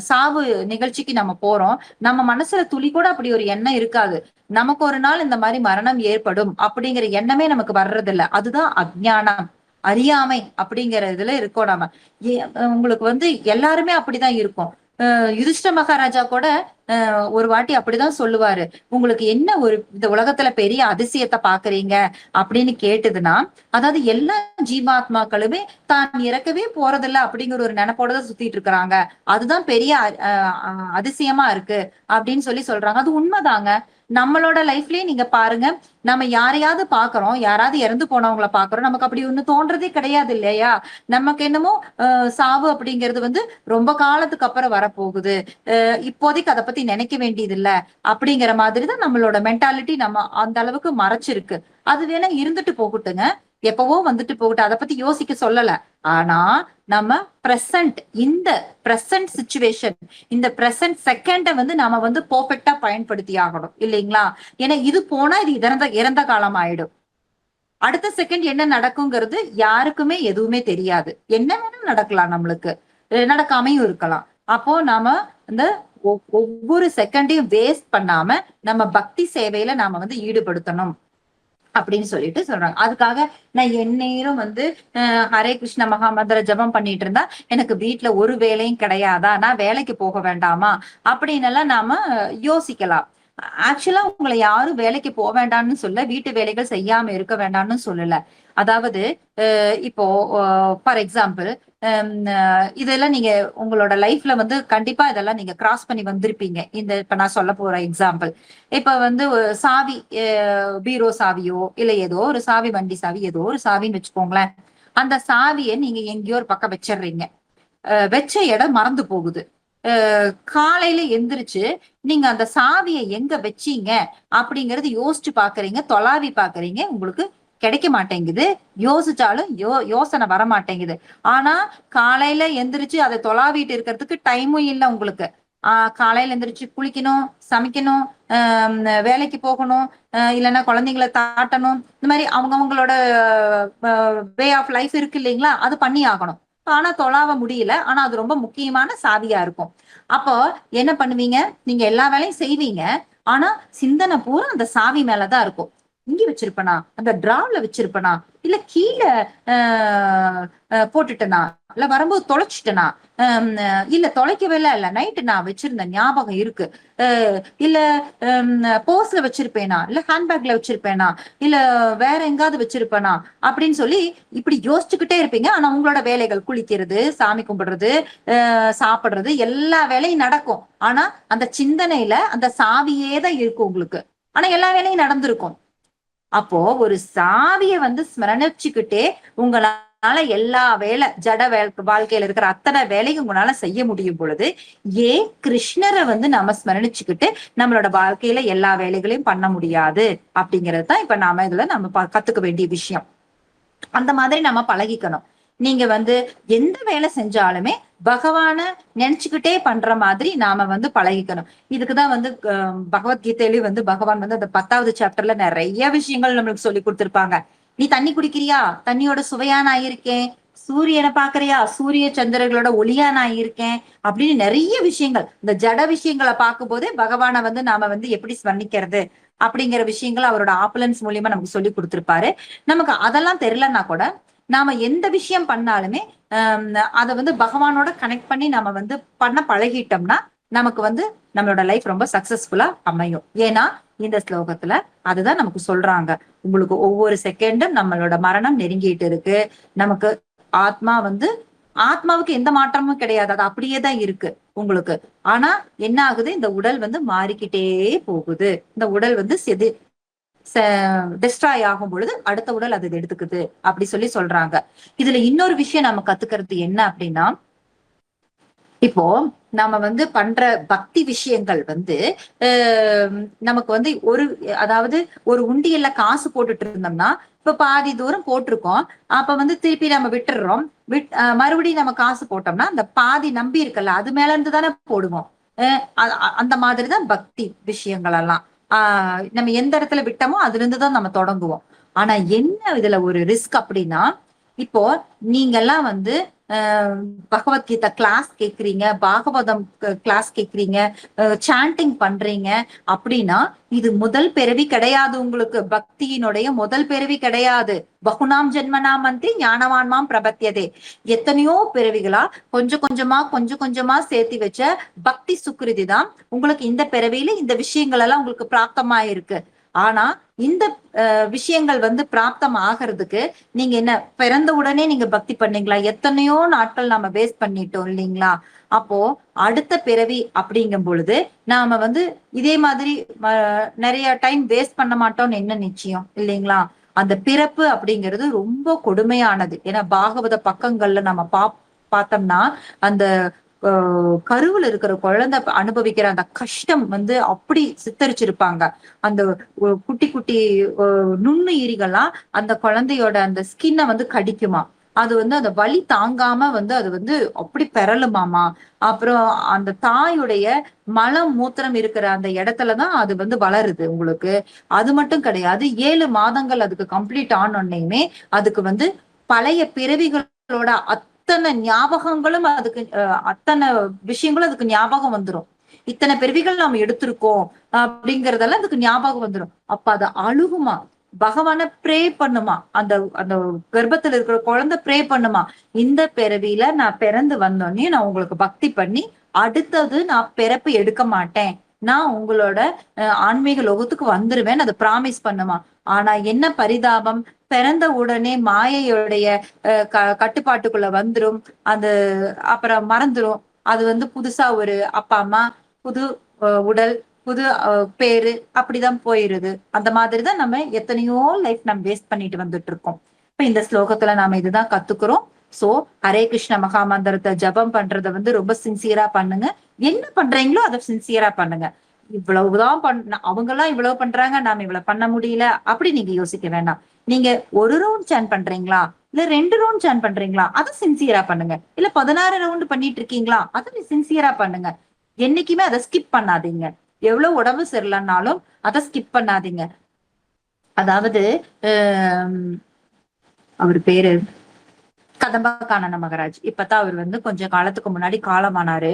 சாவு நிகழ்ச்சிக்கு நம்ம போறோம், நம்ம மனசுல துளி கூட அப்படி ஒரு எண்ணம் இருக்காது. நமக்கு ஒரு நாள் இந்த மாதிரி மரணம் ஏற்படும் அப்படிங்கிற எண்ணமே நமக்கு வர்றதில்ல. அதுதான் அஜ்ஞானம், அறியாமை அப்படிங்கிற இதுல இருக்கோம் நாம. உங்களுக்கு வந்து எல்லாருமே அப்படிதான் இருக்கும். யுதிஷ்ட மகாராஜா கூட ஒரு வாட்டி அப்படிதான் சொல்லுவாரு. உங்களுக்கு என்ன ஒரு இந்த உலகத்துல பெரிய அதிசயத்தை பாக்குறீங்க அப்படின்னு கேட்டதுன்னா, அதாவது எல்லா ஜீவாத்மாக்களுமே தான் இறக்கவே போறதில்ல அப்படிங்கிற ஒரு நினைப்போடதான் சுத்திட்டு இருக்கிறாங்க. அதுதான் பெரிய அதிசயமா இருக்கு அப்படின்னு சொல்லி சொல்றாங்க. அது உண்மைதாங்க. நம்மளோட லைஃப்லயே நீங்க பாருங்க, நம்ம யாரையாவது பாக்குறோம், யாராவது இறந்து போனவங்கள பாக்குறோம், நமக்கு அப்படி ஒண்ணு தோன்றதே கிடையாது இல்லையா? நமக்கு என்னமோ சாவு அப்படிங்கிறது வந்து ரொம்ப காலத்துக்கு அப்புறம் வரப்போகுது, இப்போதைக்கு அதை பத்தி நினைக்க வேண்டியது இல்ல அப்படிங்கிற மாதிரிதான் நம்மளோட மென்டாலிட்டி நம்ம அந்த அளவுக்கு மறைச்சிருக்கு. அது வேணா இருந்துட்டு போகட்டுங்க, எப்பவோ வந்துட்டு போகட்டும், அதை பத்தி யோசிக்க சொல்லல. ஆனா நம்ம பிரசன்ட், இந்த பிரசன்ட் சிச்சுவேஷன், இந்த பிரசன்ட் செகண்ட வந்து நாம வந்து பெர்ஃபெக்டா பயன்படுத்தி ஆகணும் இல்லைங்களா? ஏன்னா இது போனா இது இறந்த காலம் ஆயிடும். அடுத்த செகண்ட் என்ன நடக்குங்கிறது யாருக்குமே எதுவுமே தெரியாது. என்ன வேணா நடக்கலாம், நம்மளுக்கு நடக்காமையும் இருக்கலாம். அப்போ நாம இந்த ஒவ்வொரு செகண்டையும் வேஸ்ட் பண்ணாம நம்ம பக்தி சேவையில நாம வந்து ஈடுபடுத்தணும் அப்படின்னு சொல்லிட்டு சொல்றாங்க. அதுக்காக நான் எந்நேரம் வந்து ஹரே கிருஷ்ண மகாமந்திர ஜபம் பண்ணிட்டு இருந்தா எனக்கு வீட்டுல ஒரு வேலையும் கிடையாதா, நான் வேலைக்கு போக வேண்டாமா அப்படின்னு எல்லாம் நாம யோசிக்கலாம். ஆக்சுவலா உங்களை யாரும் வேலைக்கு போக வேண்டாம்னு சொல்ல, வீட்டு வேலைகள் செய்யாம இருக்க வேண்டாம்னு சொல்லல. அதாவது இப்போ ஃபார் எக்ஸாம்பிள், இதெல்லாம் நீங்க உங்களோட லைஃப்ல வந்து கண்டிப்பா இதெல்லாம் நீங்க கிராஸ் பண்ணி வந்திருப்பீங்க. இந்த இப்ப நான் சொல்ல போற எக்ஸாம்பிள், இப்ப வந்து சாவி, பீரோ சாவியோ இல்ல ஏதோ ஒரு சாவி, வண்டி சாவி, ஏதோ ஒரு சாவின்னு வச்சுக்கோங்களேன். அந்த சாவியை நீங்க எங்கேயோ ஒரு பக்கம் வச்சிடுறீங்க. வச்ச இடம் மறந்து போகுது. காலையில எந்திரிச்சு நீங்க அந்த சாவியை எங்க வச்சீங்க அப்படிங்கறது யோசிச்சு பாக்குறீங்க, தொலாவி பாக்குறீங்க, உங்களுக்கு கிடைக்க மாட்டேங்குது. யோசிச்சாலும் யோசனை வர மாட்டேங்குது. ஆனா காலையில எந்திரிச்சு அதை தொலாவிட்டு இருக்கிறதுக்கு டைமும் இல்லை உங்களுக்கு. காலையில எந்திரிச்சு குளிக்கணும், சமைக்கணும், வேலைக்கு போகணும், இல்லைன்னா குழந்தைங்களை தாட்டணும், இந்த மாதிரி அவங்கவங்களோட வே ஆஃப் லைஃப் இருக்கு இல்லைங்களா, அது பண்ணி ஆகணும். ஆனா தொலாவ முடியல. ஆனா அது ரொம்ப முக்கியமான சாவியா இருக்கும். அப்போ என்ன பண்ணுவீங்க, நீங்க எல்லா வேலையும் செய்வீங்க, ஆனா சிந்தனை பூரா அந்த சாவி மேலதான் இருக்கும். இங்க வச்சிருப்பனா, அந்த டிராவ்ல வச்சிருப்பனா, இல்ல கீழே போட்டுட்டனா, இல்ல வரும்போது தொலைச்சிட்டனா, இல்ல தொலைக்கவே இல்ல, நைட்டு நான் வச்சிருந்த ஞாபகம் இருக்கு, இல்ல போஸ்ல வச்சிருப்பேனா, இல்ல ஹேண்ட்பேக்ல வச்சிருப்பேனா, இல்ல வேற எங்காவது வச்சிருப்பேனா அப்படின்னு சொல்லி இப்படி யோசிச்சுக்கிட்டே இருப்பீங்க. ஆனா உங்களோட வேலைகள், குளிக்கிறது, சாமி கும்பிடுறது, சாப்பிடுறது, எல்லா வேலையும் நடக்கும். ஆனா அந்த சிந்தனையில அந்த சாவியே தான் இருக்கும் உங்களுக்கு. ஆனா எல்லா வேலையும் நடந்திருக்கும். அப்போ ஒரு சாவிய வந்து ஸ்மரணிச்சுக்கிட்டே உங்களால எல்லா வேலை, ஜட வாழ்க்கையில இருக்கிற அத்தனை வேலையும் உங்களால செய்ய முடியும் பொழுது, ஏன் கிருஷ்ணரை வந்து நம்ம ஸ்மரணிச்சுக்கிட்டு நம்மளோட வாழ்க்கையில எல்லா வேலைகளையும் பண்ண முடியாது அப்படிங்கிறது தான் இப்ப நாம இதுல நம்ம கத்துக்க வேண்டிய விஷயம். அந்த மாதிரி நம்ம பழகிக்கணும். நீங்க வந்து எந்த வேலை செஞ்சாலுமே பகவான நினைச்சுக்கிட்டே பண்ற மாதிரி நாம வந்து பழகிக்கணும். இதுக்குதான் வந்து பகவத்கீதையிலயும் வந்து பகவான் வந்து அந்த 10வது சாப்டர்ல நிறைய விஷயங்கள் நம்மளுக்கு சொல்லி கொடுத்திருப்பாங்க. நீ தண்ணி குடிக்கிறியா, தண்ணியோட சுவையா நான் இருக்கேன். சூரியனை பாக்குறியா, சூரிய சந்திரர்களோட ஒளியா நான் இருக்கேன் அப்படின்னு நிறைய விஷயங்கள். இந்த ஜட விஷயங்களை பார்க்கும் போதே பகவானை வந்து நாம வந்து எப்படி ஸ்மரணிக்கிறது அப்படிங்கிற விஷயங்கள் அவரோட ஆப்புலன்ஸ் மூலியமா நமக்கு சொல்லி கொடுத்திருப்பாரு. நமக்கு அதெல்லாம் தெரியலன்னா கூட நாம எந்த விஷயம் பண்ணாலுமே அதை வந்து பகவானோட கனெக்ட் பண்ணி நாம வந்து பண்ண பழகிட்டோம்னா நமக்கு வந்து நம்மளோட லைஃப் ரொம்ப சக்சஸ்ஃபுல்லா அமையும். ஏன்னா இந்த ஸ்லோகத்துல அதுதான் நமக்கு சொல்றாங்க. உங்களுக்கு ஒவ்வொரு செகண்டும் நம்மளோட மரணம் நெருங்கிட்டு இருக்கு. நமக்கு ஆத்மா வந்து, ஆத்மாவுக்கு எந்த மாற்றமும் கிடையாது, அது அப்படியேதான் இருக்கு உங்களுக்கு. ஆனா என்ன ஆகுது, இந்த உடல் வந்து மாறிக்கிட்டே போகுது. இந்த உடல் வந்து டெஸ்ட்ராய் ஆகும் பொழுது அடுத்த உடல் அது எடுத்துக்குது அப்படி சொல்லி சொல்றாங்க. இதுல இன்னொரு விஷயம் நம்ம கத்துக்கிறது என்ன அப்படின்னா, இப்போ நாம வந்து பண்ற பக்தி விஷயங்கள் வந்து நமக்கு வந்து அதாவது ஒரு உண்டியல்ல காசு போட்டுட்டு இருந்தோம்னா இப்ப பாதி தூரம் போட்டிருக்கோம். அப்ப வந்து திருப்பி நம்ம விட்டுடுறோம். மறுபடியும் நம்ம காசு போட்டோம்னா அந்த பாதி நம்பி இருக்குல்ல அது மேல இருந்து தானே போடுவோம். அந்த மாதிரிதான் பக்தி விஷயங்கள் எல்லாம். நம்ம எந்த இடத்துல விட்டோமோ அதுல இருந்துதான் நம்ம தொடங்குவோம். ஆனா என்ன இதுல ஒரு ரிஸ்க் அப்படின்னா, இப்போ நீங்க எல்லாம் வந்து பகவத்கீதா கிளாஸ் கேக்குறீங்க, பாகவதம் கிளாஸ் கேக்குறீங்க, சாண்டிங் பண்றீங்க அப்படின்னா இது முதல் பிறவி கிடையாது. உங்களுக்கு பக்தியினுடைய முதல் பிறவி கிடையாது. பகுனாம் ஜென்மனாம் மந்தி ஞானவான்மாம் பிரபத்தியதே. எத்தனையோ பிறவிகளா கொஞ்சம் கொஞ்சமா சேர்த்தி வச்ச பக்தி சுக்ருதி தான் உங்களுக்கு இந்த பிறவியில இந்த விஷயங்கள் எல்லாம் உங்களுக்கு பிராப்தமாயிருக்கு. ஆனா இந்த விஷயங்கள் வந்து பிராப்தம் ஆகிறதுக்கு நீங்க என்ன பிறந்த உடனே நீங்க பக்தி பண்ணீங்களா? எத்தனையோ நாட்கள் நாம வேஸ்ட் பண்ணிட்டோம் இல்லைங்களா? அப்போ அடுத்த பிறவி அப்படிங்கும் பொழுது நாம வந்து இதே மாதிரி நிறைய டைம் வேஸ்ட் பண்ண மாட்டோம்னு என்ன நிச்சயம் இல்லைங்களா? அந்த பிறப்பு அப்படிங்கிறது ரொம்ப கொடுமையானது. ஏன்னா பாகவத பக்கங்கள்ல நம்ம பார்த்தோம்னா அந்த கருவுல இருக்கிற குழந்தை அனுபவிக்கிற அந்த கஷ்டம் வந்து அப்படி சித்தரிச்சிருப்பாங்க. அந்த குட்டி குட்டி நுண்ணுயிரிகள்லாம் அந்த குழந்தையோட அந்த ஸ்கின்னை வந்து கடிக்குமா. அது வந்து அந்த வலி தாங்காம வந்து அது வந்து அப்படி பெறலுமாமா. அப்புறம் அந்த தாயுடைய மலம் மூத்திரம் இருக்கிற அந்த இடத்துலதான் அது வந்து வளருது உங்களுக்கு. அது மட்டும் கிடையாது, 7 மாதங்கள் அதுக்கு கம்ப்ளீட் ஆனோன்னையுமே அதுக்கு வந்து பழைய பிறவிகளோட அத்தனை ஞாபகங்களும் அதுக்கு அத்தனை விஷயங்களும் அதுக்கு ஞாபகம் வந்துரும். இத்தனை பிறவிகள் நாம எடுத்திருக்கோம் அப்படிங்கறதெல்லாம் அதுக்கு ஞாபகம் வந்துடும். அப்ப அது அழுகுமா, பகவான ப்ரே பண்ணுமா, அந்த அந்த கர்ப்பத்துல இருக்கிற குழந்தை ப்ரே பண்ணுமா, இந்த பிறவியில நான் பிறந்து வந்தோடனே நான் உங்களுக்கு பக்தி பண்ணி அடுத்தது நான் பிறப்பு எடுக்க மாட்டேன், நான் உங்களோட ஆன்மீக லோகத்துக்கு வந்துருவேன் அது பிராமிஸ் பண்ணுமா. ஆனா என்ன பரிதாபம், பிறந்த உடனே மாயையுடைய கட்டுப்பாட்டுக்குள்ள வந்துரும். அது அப்புறம் மறந்துரும். அது வந்து புதுசா ஒரு அப்பா அம்மா, புது உடல், புது பேரு அப்படிதான் போயிருது. அந்த மாதிரிதான் நம்ம எத்தனையோ லைஃப் நம்ம வேஸ்ட் பண்ணிட்டு வந்துட்டு இருக்கோம். இப்ப இந்த ஸ்லோகத்துல நாம இதுதான் கத்துக்கிறோம். சோ ஹரே கிருஷ்ண மகா மந்திரத்தை ஜபம் பண்றத வந்து ரொம்ப சின்சியரா பண்ணுங்க. என்ன பண்றீங்களோ அதை சின்சியரா பண்ணுங்க. இவ்வளவுதான் அவங்க எல்லாம் இவ்வளவு பண்றாங்க, நாம இவ்வளவு பண்ண முடியல அப்படி நீங்க யோசிக்க வேண்டாம். நீங்க ஒரு ரவுண்ட் சான் பண்றீங்களா, இல்ல 2 ரவுண்ட் சான் பண்றீங்களா, அதை சின்சியரா பண்ணுங்க. இல்ல 16 ரவுண்ட் பண்ணிட்டு இருக்கீங்களா, அதை சின்சியரா பண்ணுங்க. என்னைக்குமே அதை ஸ்கிப் பண்ணாதீங்க. எவ்வளவு உடம்பு சரியில்லைன்னாலும் அதை ஸ்கிப் பண்ணாதீங்க. அதாவது அவர் பேரு கதம்பகானன மகராஜ். இப்பதான் அவர் வந்து கொஞ்ச காலத்துக்கு முன்னாடி காலமானாரு.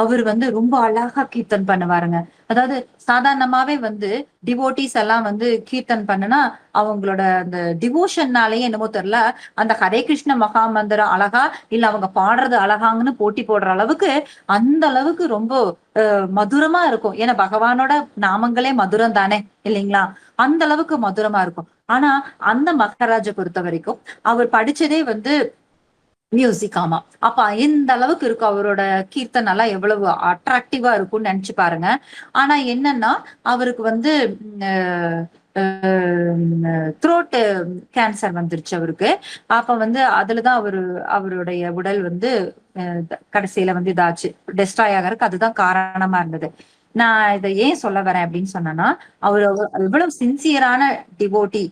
அவர் வந்து ரொம்ப அழகா கீர்த்தன் பண்ணுவாருங்க. அதாவது சாதாரணமாவே வந்து டிவோட்டிஸ் எல்லாம் வந்து கீர்த்தன் பண்ணுனா அவங்களோட அந்த டிவோஷன்னாலேயே என்னமோ தெரியல, அந்த ஹரே கிருஷ்ண மகா மந்திரம் அழகா இல்ல அவங்க பாடுறது அழகாங்கன்னு போட்டி போடுற அளவுக்கு அந்த அளவுக்கு ரொம்ப மதுரமா இருக்கும். ஏன்னா பகவானோட நாமங்களே மதுரம் தானே இல்லைங்களா? அந்த அளவுக்கு மதுரமா இருக்கும். ஆனா அந்த மகாராஜை பொறுத்த வரைக்கும் அவர் படிச்சதே வந்து மியூசிக். ஆமா. அப்ப எந்த அளவுக்கு இருக்கும் அவரோட கீர்த்தன் எல்லாம் எவ்வளவு அட்ராக்டிவா இருக்கும்னு நினைச்சு பாருங்க. ஆனா என்னன்னா அவருக்கு வந்து த்ரோட் கேன்சர் வந்துருச்சு அவருக்கு. அப்ப வந்து அதுலதான் அவருடைய உடல் வந்து கடைசியில வந்து இதாச்சு, டெஸ்ட்ராய் ஆகிறதுக்கு அதுதான் காரணமா இருந்தது. நான் இதை ஏன் சொல்ல வரேன் அப்படின்னு சொன்னேன்னா, அவர் எவ்வளவு சின்சியரான டிவோட்டி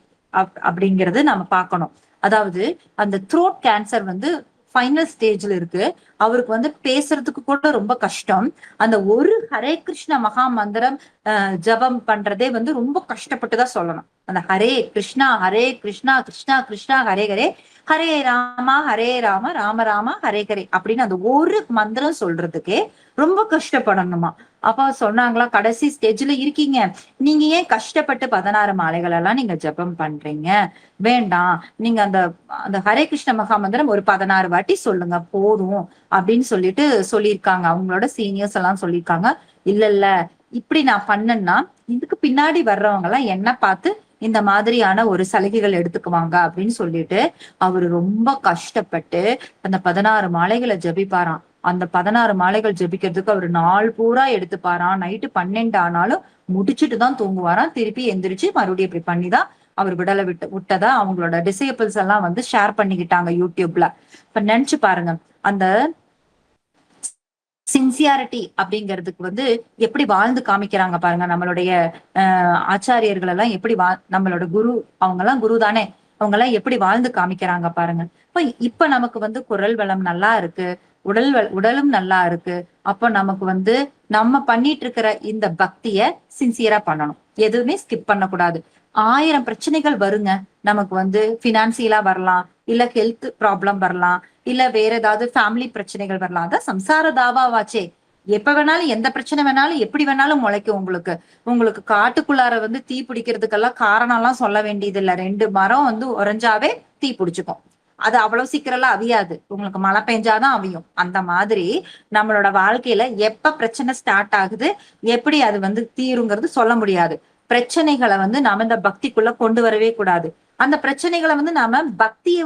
அப்படிங்கறது நம்ம பார்க்கணும். அதாவது அந்த த்ரோட் கேன்சர் வந்து ஃபைனல் ஸ்டேஜ்ல இருக்கு. அவருக்கு வந்து பேசுறதுக்கு கூட ரொம்ப கஷ்டம். அந்த ஒரு ஹரே கிருஷ்ண மகா மந்திரம் ஜபம் பண்றதே வந்து ரொம்ப கஷ்டப்பட்டுதான் சொல்லணும். அந்த ஹரே கிருஷ்ணா கிருஷ்ணா கிருஷ்ணா ஹரே ஹரே, ஹரே ராம ராம ராம ஹரே ஹரே அப்படின்னு அந்த ஒரு மந்திரம் சொல்றதுக்கே ரொம்ப கஷ்டப்படணுமா. அப்ப சொன்னாங்களா, கடைசி ஸ்டேஜ்ல இருக்கீங்க, நீங்க ஏன் கஷ்டப்பட்டு 16 மாலைகள் எல்லாம் நீங்க ஜபம் பண்றீங்க? வேண்டாம், நீங்க அந்த அந்த ஹரே கிருஷ்ண மகா மந்திரம் ஒரு 16 வாட்டி சொல்லுங்க போதும் அப்படின்னு சொல்லிட்டு சொல்லியிருக்காங்க. அவங்களோட சீனியர்ஸ் எல்லாம் சொல்லியிருக்காங்க. இல்ல இப்படி நான் பண்ணேன்னா இதுக்கு பின்னாடி வர்றவங்க எல்லாம் என்ன பார்த்து இந்த மாதிரியான ஒரு சலுகைகள் எடுத்துக்குவாங்க அப்படின்னு சொல்லிட்டு அவரு ரொம்ப கஷ்டப்பட்டு அந்த 16 மாலைகளை ஜபிப்பாராம். அந்த 16 மாலைகள் ஜபிக்கிறதுக்கு அவரு நாள் பூரா எடுத்துப்பாராம். நைட்டு 12 ஆனாலும் முடிச்சுட்டு தான் தூங்குவாராம். திருப்பி எந்திரிச்சு மறுபடியும் இப்படி பண்ணிதான் அவர் விட்டதா அவங்களோட டிசேபிள்ஸ் எல்லாம் வந்து ஷேர் பண்ணிக்கிட்டாங்க யூடியூப்ல. இப்ப நினைச்சு பாருங்க, அந்த சின்சியாரிட்டி அப்படிங்கிறதுக்கு வந்து எப்படி வாழ்ந்து காமிக்கிறாங்க பாருங்க. நம்மளுடைய ஆச்சாரியர்கள் எல்லாம் எப்படி நம்மளோட குரு, அவங்க எல்லாம் குரு தானே, அவங்க எல்லாம் எப்படி வாழ்ந்து காமிக்கிறாங்க பாருங்க. இப்ப நமக்கு வந்து குரல் வளம் நல்லா இருக்கு, உடலும் நல்லா இருக்கு. அப்ப நமக்கு வந்து நம்ம பண்ணிட்டு இருக்கிற இந்த பக்திய சின்சியரா பண்ணணும், எதுவுமே ஸ்கிப் பண்ணக்கூடாது. 1000 பிரச்சனைகள் வருங்க. நமக்கு வந்து பினான்சியலா வரலாம், இல்ல ஹெல்த் ப்ராப்ளம் வரலாம், இல்ல வேற ஏதாவது ஃபேமிலி பிரச்சனைகள் வரலாம். அதான் சம்சார தாவாவாச்சே. எப்ப வேணாலும் எந்த பிரச்சனை வேணாலும் எப்படி வேணாலும் முளைக்கும். உங்களுக்கு காட்டுக்குள்ளார வந்து தீ பிடிக்கிறதுக்கெல்லாம் காரணம் எல்லாம் சொல்ல வேண்டியது இல்ல. 2 மரம் வந்து உறைஞ்சாவே தீ பிடிச்சுக்கும். அது அவ்வளவு சீக்கிரம் எல்லாம் அவியாது. உங்களுக்கு மழை பெஞ்சாதான் அவியும். அந்த மாதிரி நம்மளோட வாழ்க்கையில எப்ப பிரச்சனை ஸ்டார்ட் ஆகுது, எப்படி அது வந்து தீருங்கிறது சொல்ல முடியாது. பிரச்சனைகளை வந்து நாம இந்த பக்திக்குள்ள கொண்டு வரவே கூடாது. அந்த பிரச்சனைகளை வந்து நாம பக்தியை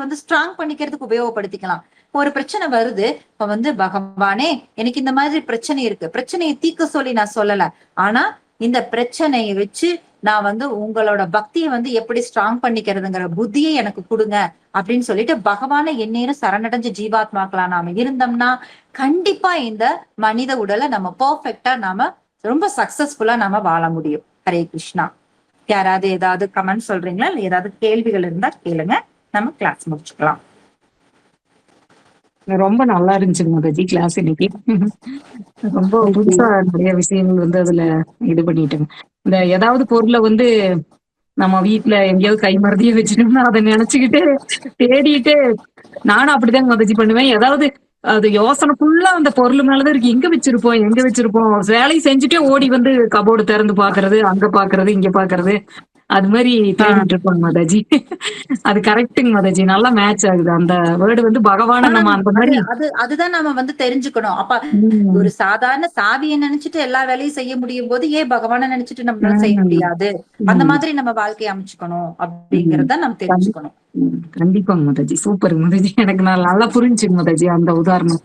வந்து ஸ்ட்ராங் பண்ணிக்கிறதுக்கு உபயோகப்படுத்திக்கலாம். ஒரு பிரச்சனை வருது, இப்ப வந்து பகவானே எனக்கு இந்த மாதிரி பிரச்சனை இருக்கு, பிரச்சனையை தீர்க்க சொல்லி நான் சொல்லல, ஆனா இந்த பிரச்சனையை வச்சு நான் வந்து உங்களோட பக்தியை வந்து எப்படி ஸ்ட்ராங் பண்ணிக்கிறதுங்கிற புத்தியை எனக்கு கொடுங்க அப்படின்னு சொல்லிட்டு பகவானை எந்நேரம் சரணடைஞ்ச ஜீவாத்மாக்களா நாம இருந்தோம்னா கண்டிப்பா இந்த மனித உடலை நம்ம பெர்ஃபெக்டா நாம ரொம்ப சக்சஸ்ஃபுல்லா நாம வாழ முடியும். ஹரே கிருஷ்ணா. யாராவது ஏதாவது கமெண்ட் சொல்றீங்களா, இல்ல ஏதாவது கேள்விகள் இருந்தா கேளுங்க, நம்ம கிளாஸ் முடிச்சுக்கலாம். ரொம்ப நல்லா இருந்துச்சு மாதாஜி கிளாஸ் இன்னைக்கு. ரொம்ப புதுசா நிறைய விஷயங்கள் வந்து அதுல இது பண்ணிட்டேங்க. இந்த ஏதாவது பொருளை வந்து நம்ம வீட்டுல எங்கேயாவது கை மறதியே வச்சுட்டோம்னா அதை நினைச்சுக்கிட்டு தேடிட்டு, நானும் அப்படிதாங்க மாதாஜி பண்ணுவேன். ஏதாவது அது யோசனை ஃபுல்லா அந்த பொருள் மேலதான் இருக்கு, எங்க வச்சிருப்போம் வேலையை செஞ்சுட்டே ஓடி வந்து கபோர்டு திறந்து பாக்குறது, அங்க பாக்குறது இங்க பாக்குறது, அது மாதிரி தேடிட்டு இருப்பாங்க மாதாஜி. அது கரெக்டுங்க மாதாஜி, நல்லா மேட்ச் ஆகுது. அந்த வேர்டு வந்து பகவான நம்ம அந்த மாதிரி அதுதான் நாம வந்து தெரிஞ்சுக்கணும். அப்ப ஒரு சாதாரண சாவியை நினைச்சிட்டு எல்லா வேலையும் செய்ய முடியும் போது ஏன் பகவான நினைச்சிட்டு நம்மளால செய்ய முடியாது? அந்த மாதிரி நம்ம வாழ்க்கையை அமைச்சுக்கணும் அப்படிங்கறத நம்ம தெரிஞ்சுக்கணும். கண்டிப்பாங்க மாதாஜி. சூப்பர் மாதாஜி, எனக்கு நல்லா புரிஞ்சுங்க மாதாஜி அந்த உதாரணம்.